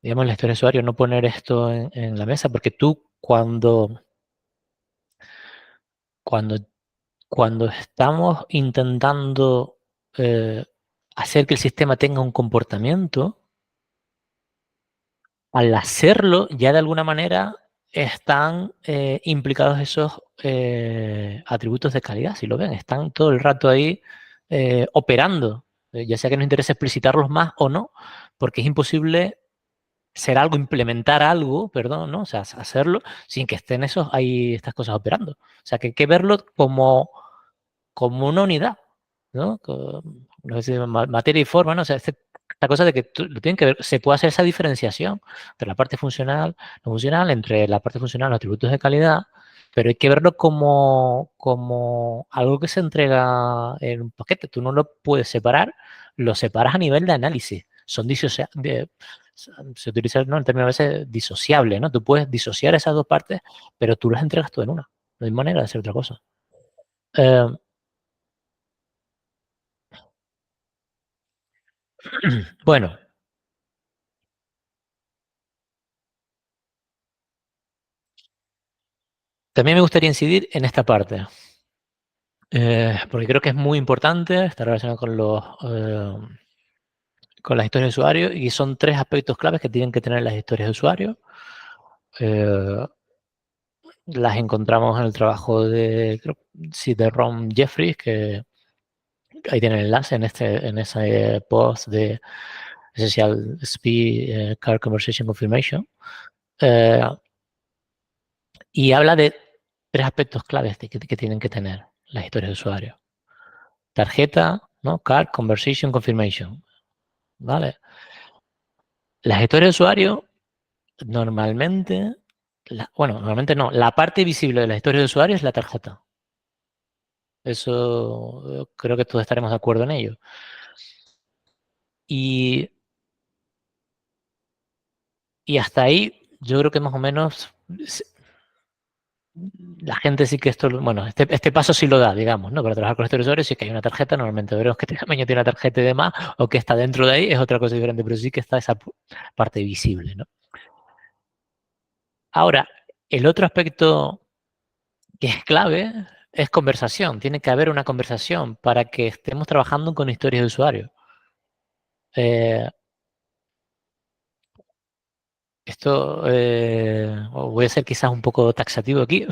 digamos, en la historia de usuario, no poner esto en la mesa, porque tú cuando, cuando estamos intentando hacer que el sistema tenga un comportamiento, al hacerlo, ya de alguna manera están implicados esos atributos de calidad, si lo ven, están todo el rato ahí operando, ya sea que nos interese explicitarlos más o no, porque es imposible ser algo, implementar algo, perdón, ¿no? O sea, hacerlo sin que estén estas cosas operando. O sea, que hay que verlo como una unidad, ¿no? No sé si materia y forma, ¿no? O sea, esta cosa de que lo tienen que ver, se puede hacer esa diferenciación entre la parte funcional, no funcional, entre la parte funcional, los atributos de calidad, pero hay que verlo como algo que se entrega en un paquete. Tú no lo puedes separar, lo separas a nivel de análisis. Son se utiliza, ¿no?, el término a veces disociable, ¿no? Tú puedes disociar esas dos partes, pero tú las entregas todo en una. No hay manera de hacer otra cosa. Eh, bueno, también me gustaría incidir en esta parte, porque creo que es muy importante, está relacionado con las historias de usuario, y son tres aspectos claves que tienen que tener las historias de usuario. Las encontramos en el trabajo de Ron Jeffries, que ahí tiene el enlace en ese post de Essential Speed Car Conversation Confirmation. Y habla de tres aspectos claves que tienen que tener las historias de usuario. Tarjeta, ¿no? Card, Conversation, Confirmation. ¿Vale? Las historias de usuario, normalmente, normalmente no. La parte visible de la historia de usuario es la tarjeta. Eso creo que todos estaremos de acuerdo en ello. Y hasta ahí, yo creo que más o menos la gente sí que bueno, este paso sí lo da, digamos, ¿no? Para trabajar con estos usuarios sí que hay una tarjeta, normalmente veremos qué tamaño tiene una tarjeta y demás, o qué está dentro de ahí, es otra cosa diferente, pero sí que está esa parte visible, ¿no? Ahora, el otro aspecto que es clave es conversación. Tiene que haber una conversación para que estemos trabajando con historias de usuario. Esto voy a ser quizás un poco taxativo aquí,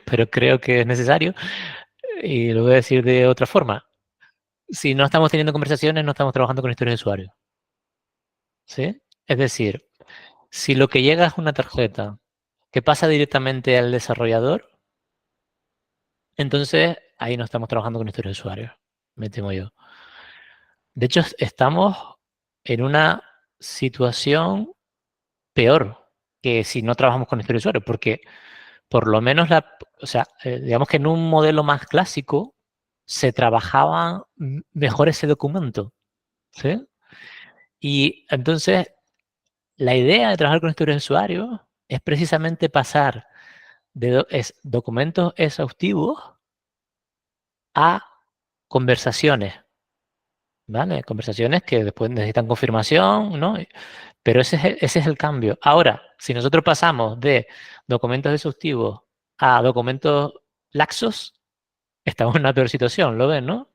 pero creo que es necesario y lo voy a decir de otra forma. Si no estamos teniendo conversaciones, no estamos trabajando con historias de usuario. ¿Sí? Es decir, si lo que llega es una tarjeta que pasa directamente al desarrollador, entonces ahí no estamos trabajando con historias de usuario, me temo yo. De hecho, estamos en una situación peor que si no trabajamos con historias de usuario, porque por lo menos o sea, digamos que en un modelo más clásico se trabajaba mejor ese documento, ¿sí? Y entonces la idea de trabajar con historias de usuario es precisamente pasar de documentos exhaustivos a conversaciones, ¿vale? Conversaciones que después necesitan confirmación, ¿no? Pero ese es el cambio. Ahora, si nosotros pasamos de documentos exhaustivos a documentos laxos, estamos en una peor situación, ¿lo ven, no?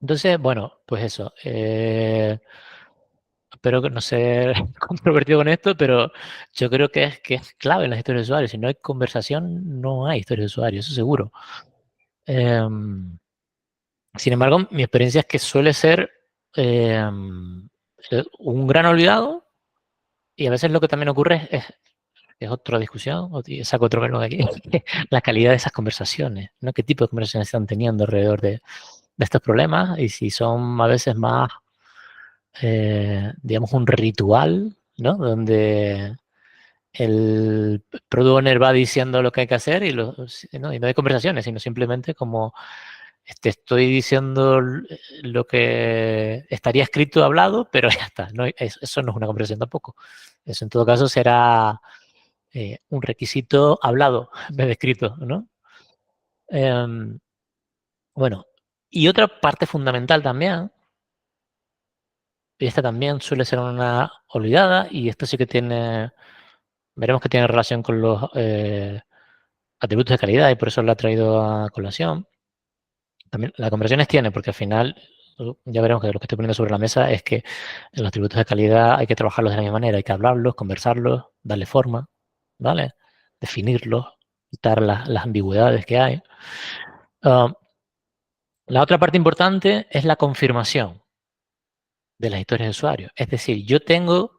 Entonces, bueno, pues eso. Espero que no sea controvertido con esto, pero yo creo que es clave en las historias de usuario. Si no hay conversación, no hay historias de usuario, eso seguro. Sin embargo, mi experiencia es que suele ser un gran olvidado Y a veces lo que también ocurre es otra discusión, saco otro verbo de aquí, la calidad de esas conversaciones, ¿no? ¿Qué tipo de conversaciones están teniendo alrededor de estos problemas? Y si son a veces más, digamos, un ritual, ¿no? Donde el product owner va diciendo lo que hay que hacer y no hay conversaciones, sino simplemente como te estoy diciendo lo que estaría escrito, hablado, pero ya está. No, eso no es una conversación tampoco. Eso en todo caso será un requisito hablado en vez de escrito, ¿no? Bueno, y otra parte fundamental también, y esta también suele ser una olvidada, y esto sí que veremos que tiene relación con los atributos de calidad, y por eso la he traído a colación. También las conversiones tiene, porque al final ya veremos que lo que estoy poniendo sobre la mesa es que los atributos de calidad hay que trabajarlos de la misma manera, hay que hablarlos, conversarlos, darle forma, ¿vale? Definirlos, quitar las ambigüedades que hay. La otra parte importante es la confirmación de las historias de usuario. Es decir, yo tengo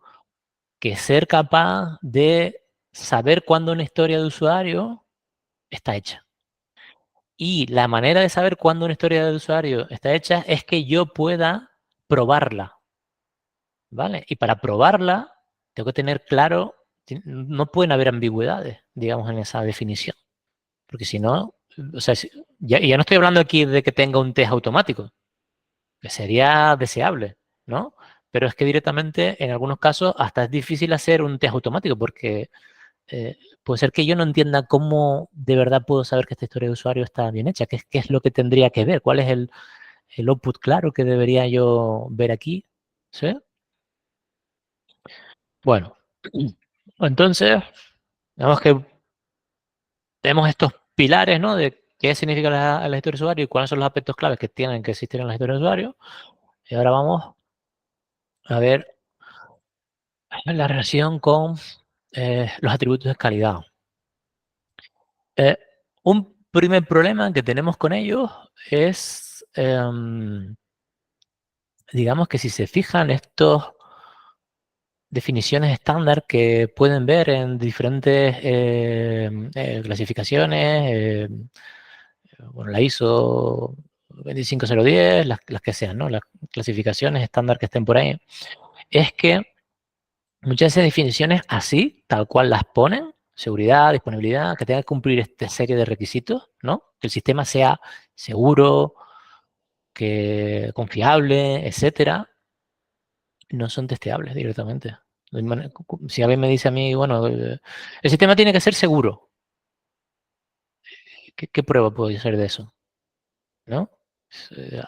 que ser capaz de saber cuándo una historia de usuario está hecha. Y la manera de saber cuándo una historia de usuario está hecha es que yo pueda probarla, ¿vale? Y para probarla tengo que tener claro, no pueden haber ambigüedades, digamos, en esa definición. Porque si no, o sea, ya no estoy hablando aquí de que tenga un test automático, que sería deseable, ¿no? Pero es que directamente, en algunos casos, hasta es difícil hacer un test automático porque puede ser que yo no entienda cómo de verdad puedo saber que esta historia de usuario está bien hecha, qué es lo que tendría que ver, cuál es el output claro que debería yo ver aquí, ¿sí? Bueno, entonces, digamos que tenemos estos pilares, ¿no? De qué significa la historia de usuario y cuáles son los aspectos claves que tienen que existir en la historia de usuario. Y ahora vamos a ver la relación con los atributos de calidad. Un primer problema que tenemos con ellos es, digamos que si se fijan estos definiciones estándar que pueden ver en diferentes clasificaciones, bueno, la ISO 25010, las que sean, ¿no? Las clasificaciones estándar que estén por ahí, es que muchas de esas definiciones así, tal cual las ponen, seguridad, disponibilidad, que tenga que cumplir esta serie de requisitos, ¿no? Que el sistema sea seguro, que confiable, etcétera, no son testeables directamente. Si alguien me dice a mí, bueno, el sistema tiene que ser seguro, ¿qué prueba puedo hacer de eso? ¿No?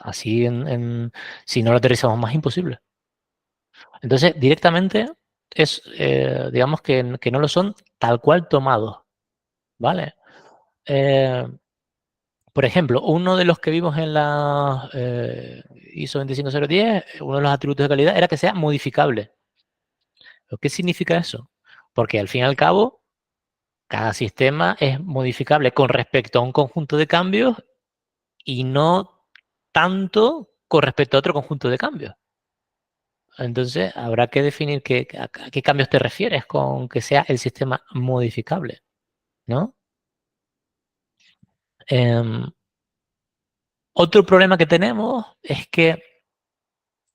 Así, si no lo aterrizamos más, imposible. Entonces, directamente es, digamos que no lo son tal cual tomados, ¿vale? Por ejemplo, uno de los que vimos en la ISO 25010, uno de los atributos de calidad era que sea modificable. ¿Qué significa eso? Porque al fin y al cabo, cada sistema es modificable con respecto a un conjunto de cambios y no tanto con respecto a otro conjunto de cambios. Entonces, habrá que definir a qué cambios te refieres con que sea el sistema modificable, ¿no? Otro problema que tenemos es que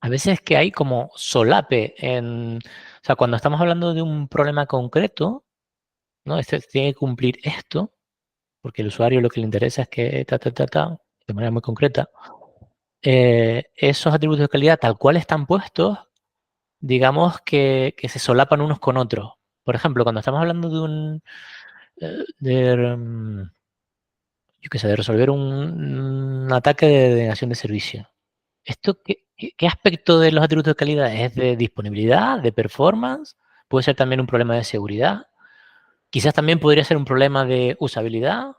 a veces que hay como solape o sea, cuando estamos hablando de un problema concreto, ¿no? Este tiene que cumplir esto, porque el usuario lo que le interesa es que de manera muy concreta, esos atributos de calidad tal cual están puestos, digamos que se solapan unos con otros. Por ejemplo, cuando estamos hablando yo qué sé, de resolver un ataque de denegación de servicio. ¿Esto qué aspecto de los atributos de calidad es? ¿De disponibilidad, de performance? ¿Puede ser también un problema de seguridad? Quizás también podría ser un problema de usabilidad. O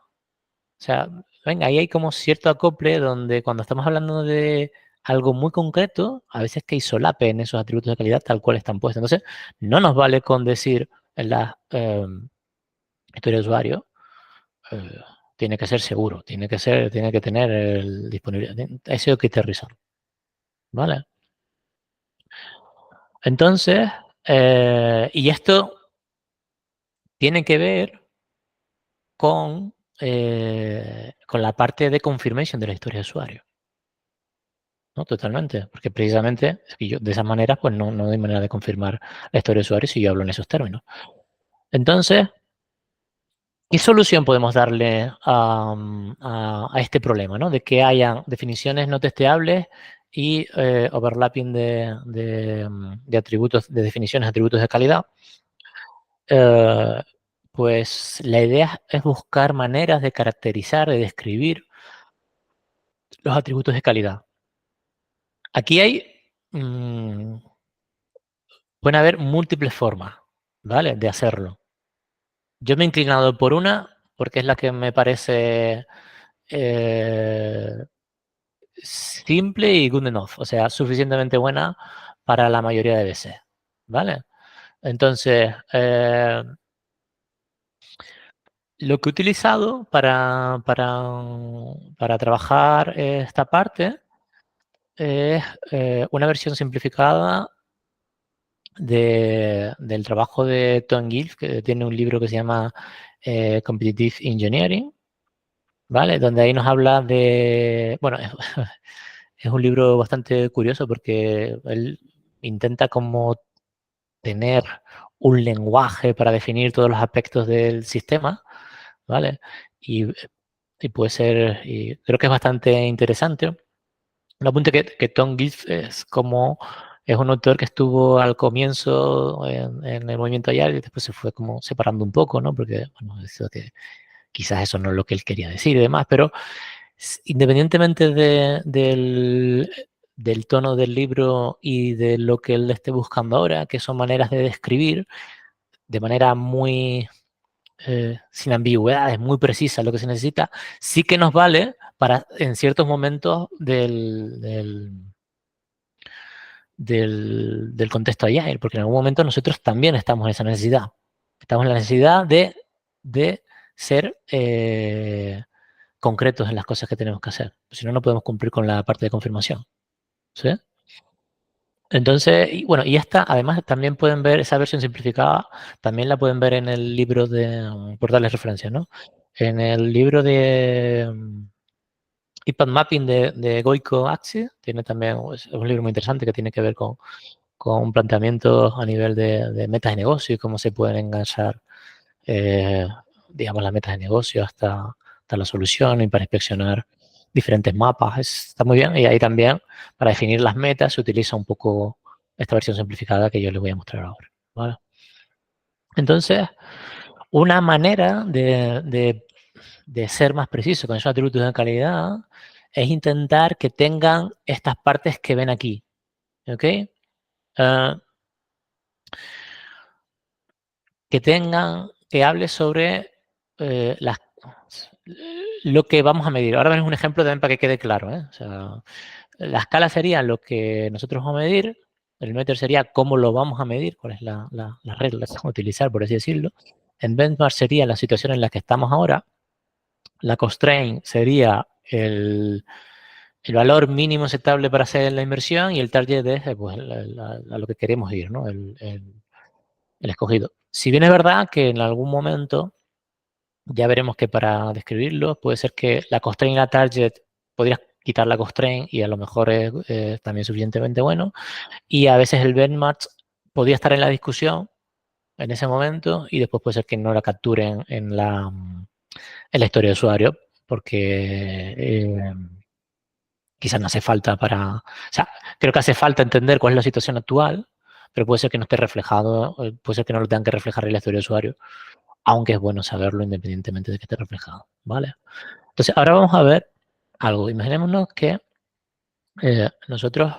sea, venga, ahí hay como cierto acople donde cuando estamos hablando de algo muy concreto, a veces que hay solape en esos atributos de calidad tal cual están puestos. Entonces, no nos vale con decir en la historia de usuario, tiene que ser seguro, tiene que tener el disponibilidad. Eso hay que aterrizar. ¿Vale? Entonces, Y esto tiene que ver con la parte de confirmation de la historia de usuario. ¿No? Totalmente, porque precisamente de esa manera pues no hay manera de confirmar la historia de usuario si yo hablo en esos términos. Entonces, ¿qué solución podemos darle a este problema, ¿no? De que haya definiciones no testeables y overlapping de atributos, de definiciones de atributos de calidad? Pues la idea es buscar maneras de caracterizar, de describir los atributos de calidad. Aquí pueden haber múltiples formas, ¿vale? De hacerlo. Yo me he inclinado por una, porque es la que me parece simple y good enough, o sea, suficientemente buena para la mayoría de veces, ¿vale? Entonces, lo que he utilizado para trabajar esta parte es una versión simplificada del trabajo de Tom Gilf, que tiene un libro que se llama Competitive Engineering, ¿vale? Donde ahí nos habla de... Bueno, es un libro bastante curioso porque él intenta como tener un lenguaje para definir todos los aspectos del sistema, ¿vale? Y puede ser, y creo que es bastante interesante. Un apunte que Tom Gilf es un autor que estuvo al comienzo en el movimiento Agile y después se fue como separando un poco, ¿no? Porque, bueno, eso que quizás eso no es lo que él quería decir y demás, pero independientemente del tono del libro y de lo que él esté buscando ahora, que son maneras de describir de manera muy sin ambigüedades, muy precisa lo que se necesita, sí que nos vale para en ciertos momentos del contexto Agile, porque en algún momento nosotros también estamos en esa necesidad. Estamos en la necesidad de ser concretos en las cosas que tenemos que hacer. Si no, no podemos cumplir con la parte de confirmación. ¿Sí? Entonces, y bueno, y esta, además, también pueden ver esa versión simplificada, también la pueden ver en el libro por darles referencia, ¿no? En el libro de iPad Mapping de Goiko Axie, tiene también, es un libro muy interesante que tiene que ver con planteamientos a nivel de metas de negocio y cómo se pueden enganchar, digamos, las metas de negocio hasta la solución y para inspeccionar diferentes mapas. Está muy bien. Y ahí también, para definir las metas, se utiliza un poco esta versión simplificada que yo les voy a mostrar ahora, ¿vale? Entonces, una manera de ser más preciso con esos atributos de calidad es intentar que tengan estas partes que ven aquí, ¿ok? Que hable sobre lo que vamos a medir. Ahora ven un ejemplo también para que quede claro, ¿eh? O sea, la escala sería lo que nosotros vamos a medir, el meter sería cómo lo vamos a medir, cuál es la regla que vamos a utilizar, por así decirlo. En benchmark sería la situación en la que estamos ahora. La constraint sería el valor mínimo aceptable para hacer la inversión y el target es pues, a lo que queremos ir, ¿no? El escogido. Si bien es verdad que en algún momento, ya veremos que para describirlo, puede ser que la constraint y la target, podrías quitar la constraint y a lo mejor es también suficientemente bueno. Y a veces el benchmark podría estar en la discusión en ese momento y después puede ser que no la capturen en la historia de usuario porque quizás no hace falta o sea, creo que hace falta entender cuál es la situación actual, pero puede ser que no esté reflejado, puede ser que no lo tengan que reflejar en la historia de usuario, aunque es bueno saberlo independientemente de que esté reflejado, ¿vale? Entonces, ahora vamos a ver algo. Imaginémonos que nosotros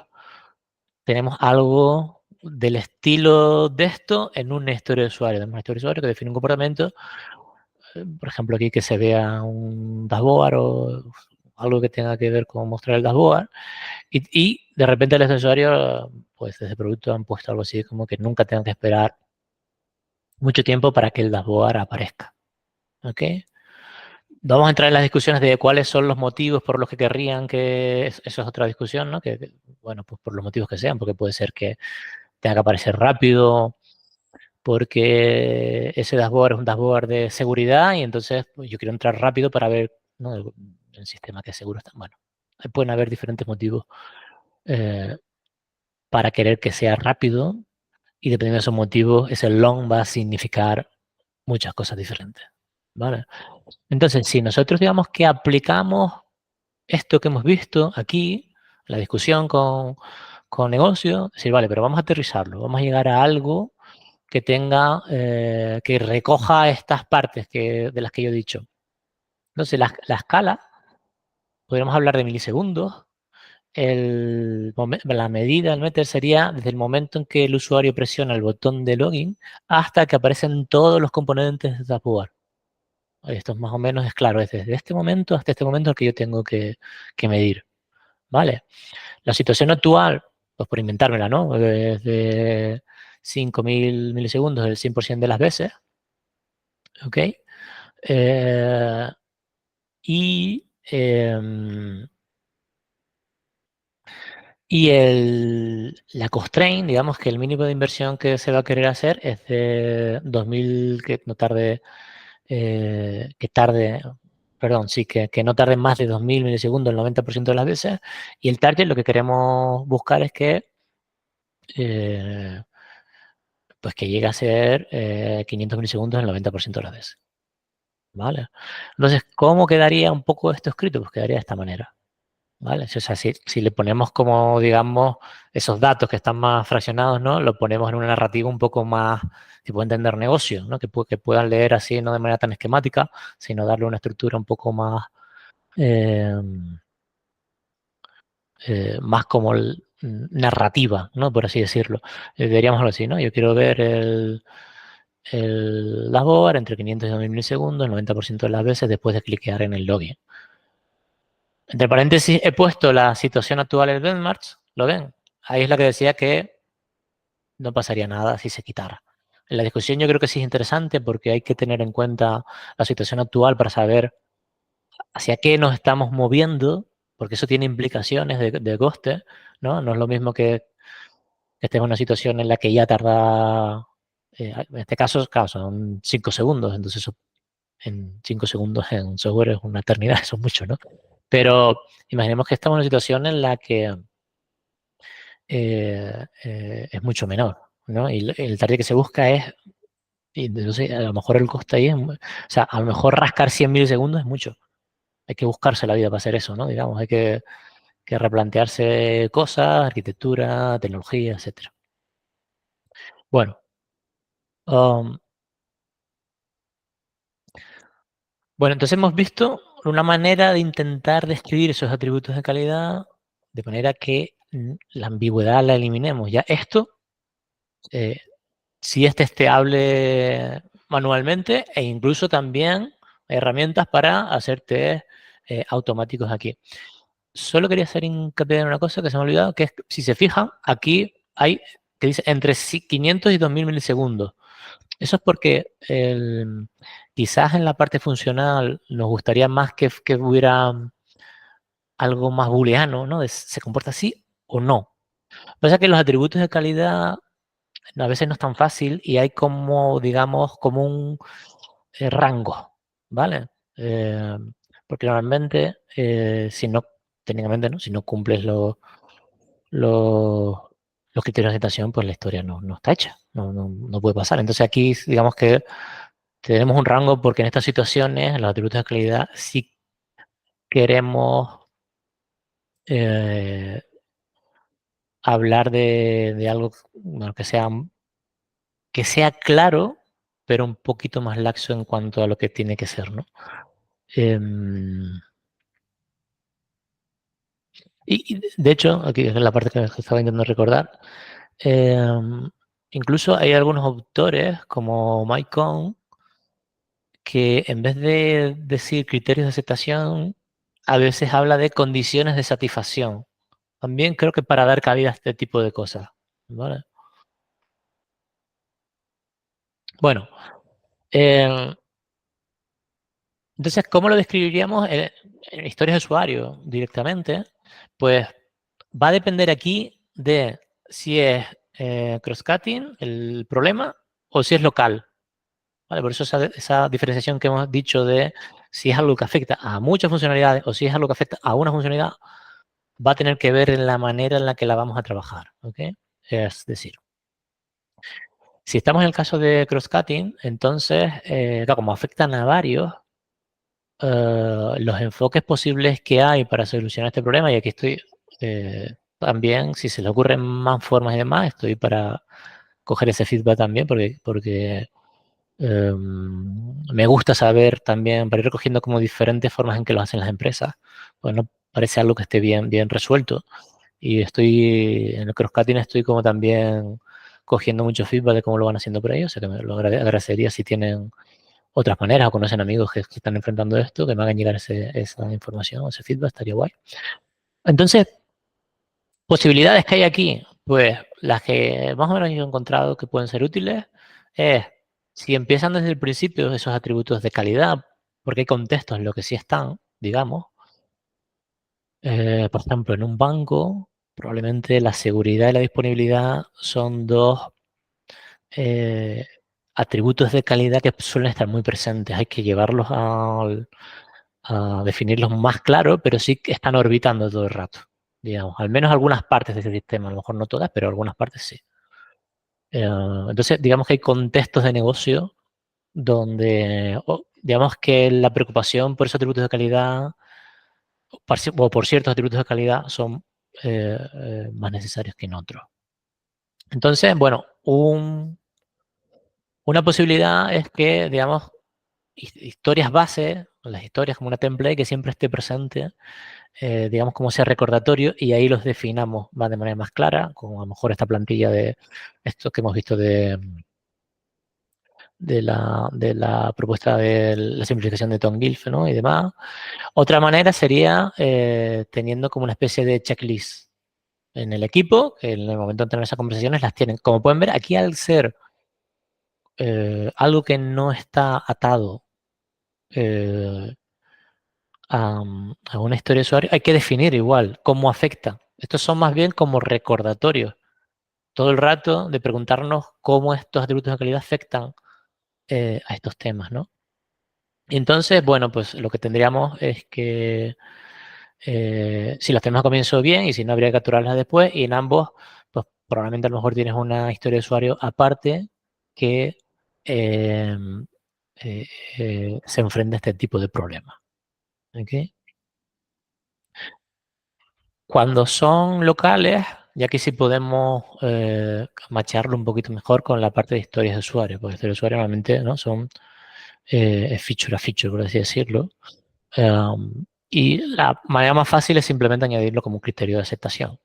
tenemos algo del estilo de esto en una historia de usuario. Tenemos una historia de usuario que define un comportamiento, por ejemplo, aquí que se vea un dashboard o algo que tenga que ver con mostrar el dashboard, y de repente los usuarios, pues desde producto han puesto algo así como que nunca tengan que esperar mucho tiempo para que el dashboard aparezca. ¿Ok? Vamos a entrar en las discusiones de cuáles son los motivos por los que querrían que... Eso es otra discusión, ¿no? Bueno, pues por los motivos que sean, porque puede ser que tenga que aparecer rápido, porque ese dashboard es un dashboard de seguridad y entonces pues, yo quiero entrar rápido para ver, ¿no?, el sistema que seguro está. Bueno, pueden haber diferentes motivos para querer que sea rápido y dependiendo de esos motivos, ese long va a significar muchas cosas diferentes, ¿vale? Entonces, si nosotros digamos que aplicamos esto que hemos visto aquí, la discusión con negocio, decir, vale, pero vamos a aterrizarlo, vamos a llegar a algo que tenga, que recoja estas partes de las que yo he dicho. Entonces, la escala, podríamos hablar de milisegundos. La medida, el meter, sería desde el momento en que el usuario presiona el botón de login hasta que aparecen todos los componentes de dashboard. Esto es más o menos, es claro, es desde este momento hasta este momento el que yo tengo que medir. ¿Vale? La situación actual, pues por inventármela, ¿no? Es de 5.000 milisegundos el 100% de las veces. ¿Ok? La constraint, digamos que el mínimo de inversión que se va a querer hacer es de 2.000, que no tarde, que no tarde más de 2.000 milisegundos el 90% de las veces. Y el target lo que queremos buscar es que pues que llegue a ser 500 milisegundos el 90% de las veces. ¿Vale? Entonces, ¿cómo quedaría un poco esto escrito? Pues quedaría de esta manera. ¿Vale? O sea, si le ponemos como, digamos, esos datos que están más fraccionados, ¿no? Lo ponemos en una narrativa un poco más, que pueda entender negocio, ¿no? Que puedan leer así, no de manera tan esquemática, sino darle una estructura un poco más, más como narrativa, ¿no? Por así decirlo. Diríamos algo así, ¿no? Yo quiero ver el dashboard entre 500 y 2.000 milisegundos, el 90% de las veces después de cliquear en el login. Entre paréntesis he puesto la situación actual del benchmark, ¿lo ven? Ahí es la que decía que no pasaría nada si se quitara. En la discusión yo creo que sí es interesante porque hay que tener en cuenta la situación actual para saber hacia qué nos estamos moviendo, porque eso tiene implicaciones de coste, ¿no? No es lo mismo que estemos en una situación en la que ya tarda, en este caso, claro, son 5 segundos, entonces eso, en 5 segundos en software es una eternidad, eso es mucho, ¿no? Pero imaginemos que estamos en una situación en la que es mucho menor, ¿no? Y el target que se busca es, y entonces a lo mejor el coste ahí es, o sea, a lo mejor rascar 100 milisegundos es mucho. Hay que buscarse la vida para hacer eso, ¿no? Digamos, hay que replantearse cosas, arquitectura, tecnología, etcétera. Bueno, entonces hemos visto una manera de intentar describir esos atributos de calidad de manera que la ambigüedad la eliminemos. Ya esto sí es testeable manualmente e incluso también hay herramientas para hacer test automáticos aquí. Solo quería hacer hincapié en una cosa que se me ha olvidado, que es, si se fijan, aquí hay, que dice entre 500 y 2.000 milisegundos. Eso es porque quizás en la parte funcional nos gustaría más que hubiera algo más booleano, ¿no? ¿Se comporta así o no? Lo que pasa es que los atributos de calidad a veces no es tan fácil y hay como, digamos, como un rango, ¿vale? Porque normalmente, técnicamente, ¿no? Si no cumples los criterios de aceptación, pues la historia no está hecha, no puede pasar. Entonces aquí, digamos que tenemos un rango porque en estas situaciones, en los atributos de calidad, sí queremos hablar de algo bueno, que sea claro, pero un poquito más laxo en cuanto a lo que tiene que ser, ¿no? Y de hecho, aquí es la parte que estaba intentando recordar, incluso hay algunos autores como Mike Cohn que en vez de decir criterios de aceptación, a veces habla de condiciones de satisfacción. También creo que para dar cabida a este tipo de cosas, ¿vale? Bueno, entonces, ¿cómo lo describiríamos en historias de usuario directamente? Pues va a depender aquí de si es cross-cutting el problema o si es local. ¿Vale? Por eso esa diferenciación que hemos dicho de si es algo que afecta a muchas funcionalidades o si es algo que afecta a una funcionalidad, va a tener que ver en la manera en la que la vamos a trabajar. ¿Ok? Es decir, si estamos en el caso de cross-cutting, entonces, claro, como afectan a varios, los enfoques posibles que hay para solucionar este problema, y aquí estoy también, si se le ocurren más formas y demás, estoy para coger ese feedback también, porque me gusta saber también, para ir recogiendo como diferentes formas en que lo hacen las empresas, pues no parece algo que esté bien resuelto. Y estoy, en el cross-cutting estoy como también cogiendo mucho feedback de cómo lo van haciendo por ellos, o sea que me lo agradecería si tienen otras maneras o conocen amigos que están enfrentando esto, que me hagan llegar esa información, ese feedback, estaría guay. Entonces, posibilidades que hay aquí, pues las que más o menos yo he encontrado que pueden ser útiles es si empiezan desde el principio esos atributos de calidad, porque hay contextos en los que sí están, digamos. Por ejemplo, en un banco, probablemente la seguridad y la disponibilidad son dos atributos de calidad que suelen estar muy presentes. Hay que llevarlos a definirlos más claro, pero sí que están orbitando todo el rato, digamos. Al menos algunas partes de ese sistema, a lo mejor no todas, pero algunas partes sí. Entonces, digamos que hay contextos de negocio donde, digamos que la preocupación por esos atributos de calidad o por ciertos atributos de calidad son más necesarios que en otros. Entonces, bueno, una posibilidad es que, digamos, historias base, las historias como una template que siempre esté presente, digamos como sea recordatorio, y ahí los definamos de manera más clara, como a lo mejor esta plantilla de esto que hemos visto de la propuesta de la simplificación de Tom Gilf, ¿no? Y demás. Otra manera sería teniendo como una especie de checklist en el equipo, que en el momento de tener esas conversaciones las tienen. Como pueden ver, aquí al ser algo que no está atado a una historia de usuario, hay que definir igual cómo afecta. Estos son más bien como recordatorios. Todo el rato de preguntarnos cómo estos atributos de calidad afectan a estos temas, ¿no? Entonces, bueno, pues lo que tendríamos es que si las tenemos a comienzo bien y si no habría que capturarlas después, y en ambos, pues probablemente a lo mejor tienes una historia de usuario aparte que eh, se enfrenta a este tipo de problemas. ¿Okay? Cuando son locales, ya que sí podemos macharlo un poquito mejor con la parte de historias de usuario, porque historias de usuario normalmente ¿no? son feature a feature, por así decirlo. Y la manera más fácil es simplemente añadirlo como un criterio de aceptación.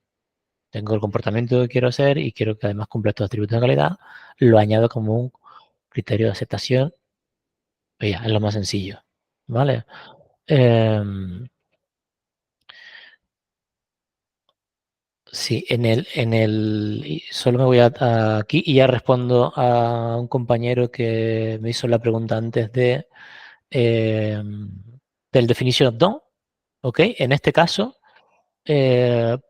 Tengo el comportamiento que quiero hacer y quiero que además cumpla estos atributos de calidad, lo añado como un criterio de aceptación. Pues ya, es lo más sencillo. ¿Vale? Sí, y solo me voy aquí y ya respondo a un compañero que me hizo la pregunta antes del definition of done. ¿Ok? En este caso,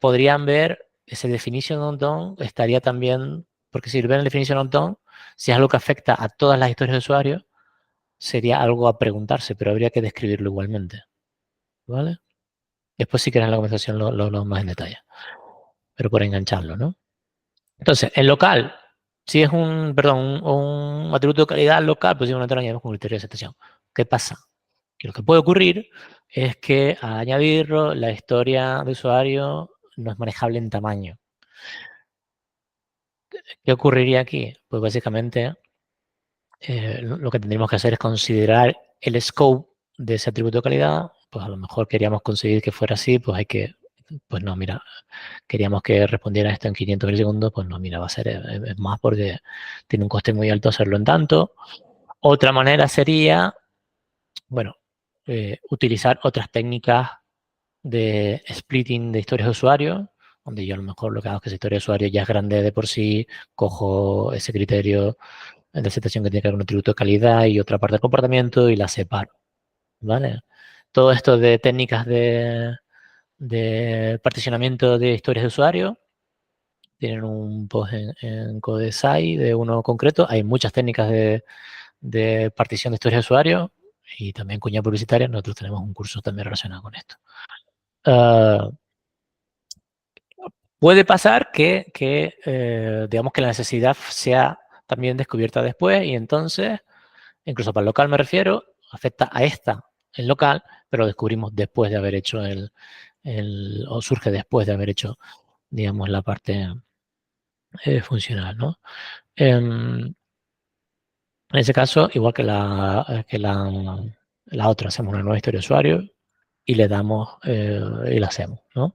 podrían ver ese definition of done, estaría también, porque si ven el definition of done, si es algo que afecta a todas las historias de usuario, sería algo a preguntarse, pero habría que describirlo igualmente. ¿Vale? Después si quieres en la conversación lo hablamos más en detalle, pero por engancharlo, ¿no? Entonces, en local, si es un atributo de calidad local, pues simplemente lo añadimos con criterio de aceptación. ¿Qué pasa? Que lo que puede ocurrir es que al añadirlo, la historia de usuario no es manejable en tamaño. ¿Qué ocurriría aquí? Pues básicamente lo que tendríamos que hacer es considerar el scope de ese atributo de calidad. Pues a lo mejor queríamos conseguir que fuera así, pues pues no, mira, queríamos que respondiera esto en 500 milisegundos, pues no, mira, va a ser es más porque tiene un coste muy alto hacerlo en tanto. Otra manera sería, bueno, utilizar otras técnicas de splitting de historias de usuario, donde yo a lo mejor lo que hago es que esa historia de usuario ya es grande de por sí, cojo ese criterio de aceptación que tiene que ver con un atributo de calidad y otra parte del comportamiento y la separo, ¿vale? Todo esto de técnicas de particionamiento de historias de usuario tienen un post en Codesai de uno concreto. Hay muchas técnicas de partición de historias de usuario y también cuña publicitaria. Nosotros tenemos un curso también relacionado con esto. Puede pasar que digamos que la necesidad sea también descubierta después y entonces, incluso para el local me refiero, afecta a esta en local, pero lo descubrimos después de haber hecho o surge después de haber hecho, digamos, la parte funcional, ¿no? En ese caso, igual que la otra, hacemos una nueva historia de usuario y le damos y la hacemos, ¿no?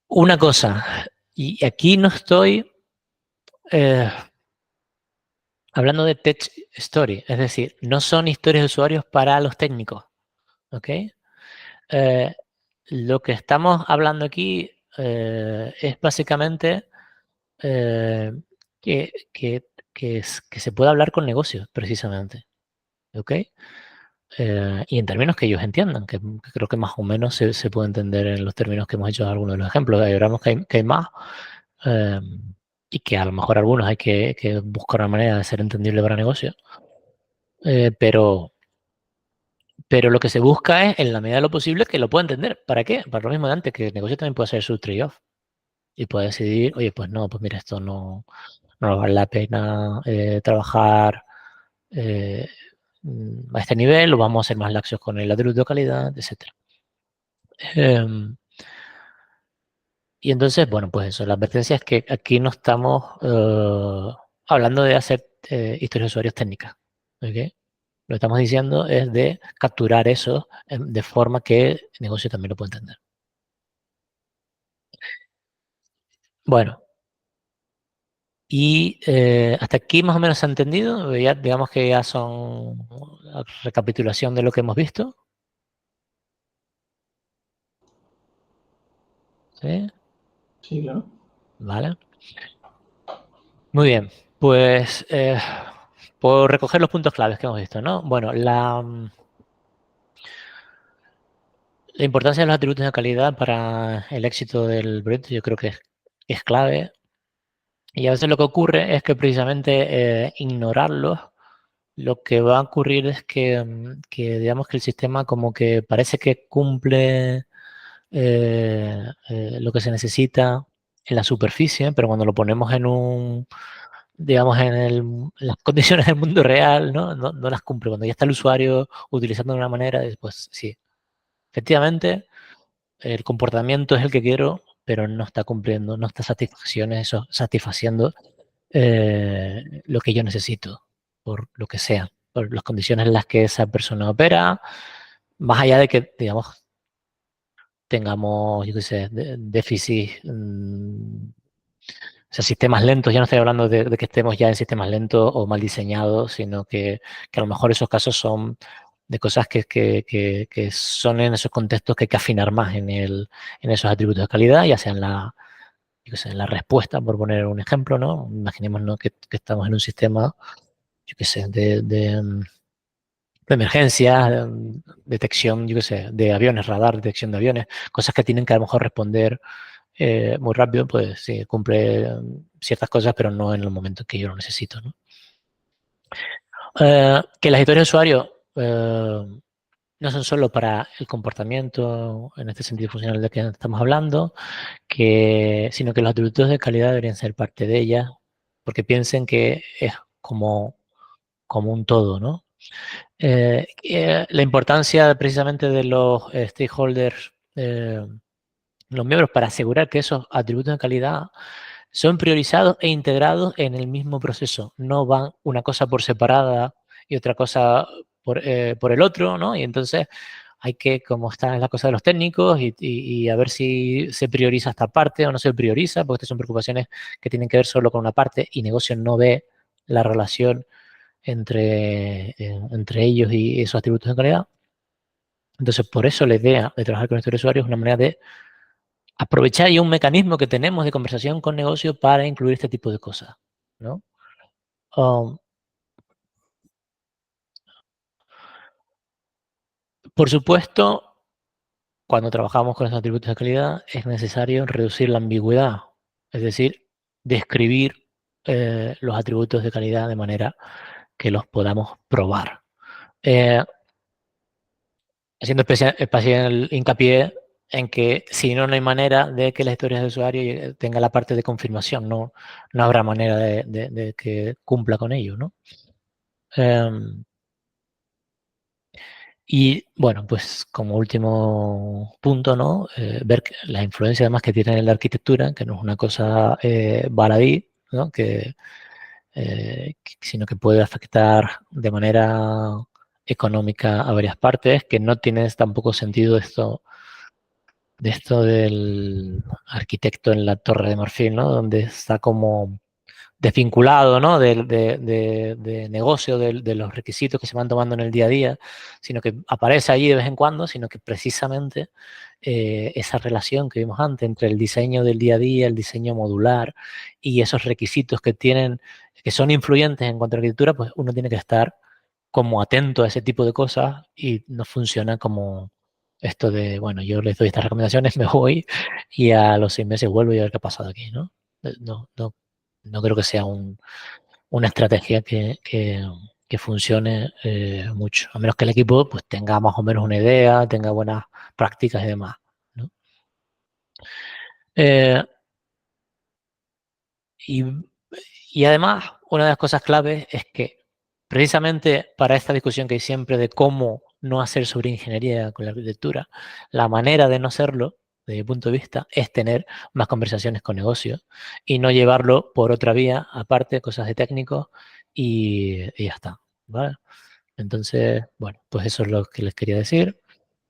Una cosa, y aquí no estoy hablando de Tech Story, es decir, no son historias de usuarios para los técnicos, ¿ok? Lo que estamos hablando aquí es básicamente eh, que, que, que se puede hablar con negocios, precisamente, ¿ok? Y en términos que ellos entiendan, que creo que más o menos se puede entender en los términos que hemos hecho en algunos de los ejemplos. Ahí veremos que hay más eh, y que a lo mejor algunos hay que buscar una manera de ser entendible para negocios. Pero lo que se busca es, en la medida de lo posible, que lo pueda entender. ¿Para qué? Para lo mismo de antes, que el negocio también puede hacer su trade-off y puede decidir, oye, pues no, pues mira, esto no nos vale la pena trabajar a este nivel, o vamos a ser más laxos con el atributo de calidad, etc. Y entonces, bueno, pues eso, la advertencia es que aquí no estamos hablando de hacer historias de usuarios técnicas. ¿Okay? Lo que estamos diciendo es de capturar eso de forma que el negocio también lo pueda entender. Bueno, y hasta aquí más o menos se ha entendido. Ya, digamos que ya son la recapitulación de lo que hemos visto. ¿Sí? Sí, claro. Vale. Muy bien. Pues por recoger los puntos claves que hemos visto, ¿no? Bueno, la importancia de los atributos de calidad para el éxito del proyecto yo creo que es clave. Y a veces lo que ocurre es que precisamente ignorarlos, lo que va a ocurrir es digamos que el sistema como que parece que cumple lo que se necesita en la superficie, pero cuando lo ponemos digamos, en las condiciones del mundo real, ¿no? No las cumple. Cuando ya está el usuario utilizando de una manera, pues sí, efectivamente, el comportamiento es el que quiero, pero no está cumpliendo, no está satisfaciendo lo que yo necesito, por lo que sea, por las condiciones en las que esa persona opera, más allá de que, digamos, tengamos, yo qué sé, déficit, o sea, sistemas lentos. Ya no estoy hablando de que estemos ya en sistemas lentos o mal diseñados, sino que a lo mejor esos casos son de cosas que son en esos contextos que hay que afinar más en esos atributos de calidad, ya sea yo qué sé, en la respuesta, por poner un ejemplo, ¿no? Imaginémonos que estamos en un sistema, yo qué sé, de emergencias, detección, yo qué sé, de aviones, radar, detección de aviones, cosas que tienen que a lo mejor responder muy rápido, pues sí, cumple ciertas cosas, pero no en el momento en que yo lo necesito, ¿no? Que las historias de usuario no son solo para el comportamiento, en este sentido funcional de que estamos hablando, sino que los atributos de calidad deberían ser parte de ellas, porque piensen que es como un todo, ¿no? La importancia precisamente de los stakeholders, los miembros, para asegurar que esos atributos de calidad son priorizados e integrados en el mismo proceso. No van una cosa por separada y otra cosa por el otro, ¿no? Y entonces hay que, como está la cosa de los técnicos, y a ver si se prioriza esta parte o no se prioriza, porque estas son preocupaciones que tienen que ver solo con una parte y negocio no ve la relación entre ellos y esos atributos de calidad. Entonces, por eso la idea de trabajar con estos usuarios es una manera de aprovechar ya un mecanismo que tenemos de conversación con negocio para incluir este tipo de cosas, ¿no? Um, por supuesto, cuando trabajamos con esos atributos de calidad es necesario reducir la ambigüedad, es decir, describir los atributos de calidad de manera que los podamos probar. Haciendo especial hincapié en que si no, no hay manera de que las historias de usuario tenga la parte de confirmación, no habrá manera de que cumpla con ello, ¿no? Y bueno, pues como último punto, ¿no? Ver la influencia además que tiene en la arquitectura, que no es una cosa baladí, ¿no? Sino que puede afectar de manera económica a varias partes, que no tiene tampoco sentido esto del arquitecto en la Torre de Marfil, ¿no? Donde está como desvinculado, ¿no? de negocio, de los requisitos que se van tomando en el día a día, sino que aparece allí de vez en cuando, sino que precisamente esa relación que vimos antes entre el diseño del día a día, el diseño modular y esos requisitos que tienen, que son influyentes en cuanto a arquitectura, pues uno tiene que estar como atento a ese tipo de cosas y no funciona como esto de, bueno, yo les doy estas recomendaciones, me voy y a los 6 meses vuelvo y a ver qué ha pasado aquí, ¿no? No creo que sea una estrategia que funcione mucho, a menos que el equipo pues tenga más o menos una idea, tenga buenas prácticas y demás, ¿no? Y además, una de las cosas claves es que precisamente para esta discusión que hay siempre de cómo no hacer sobreingeniería con la arquitectura, la manera de no hacerlo, desde mi punto de vista, es tener más conversaciones con negocios y no llevarlo por otra vía, aparte, cosas de técnicos y ya está, ¿vale? Entonces, bueno, pues eso es lo que les quería decir.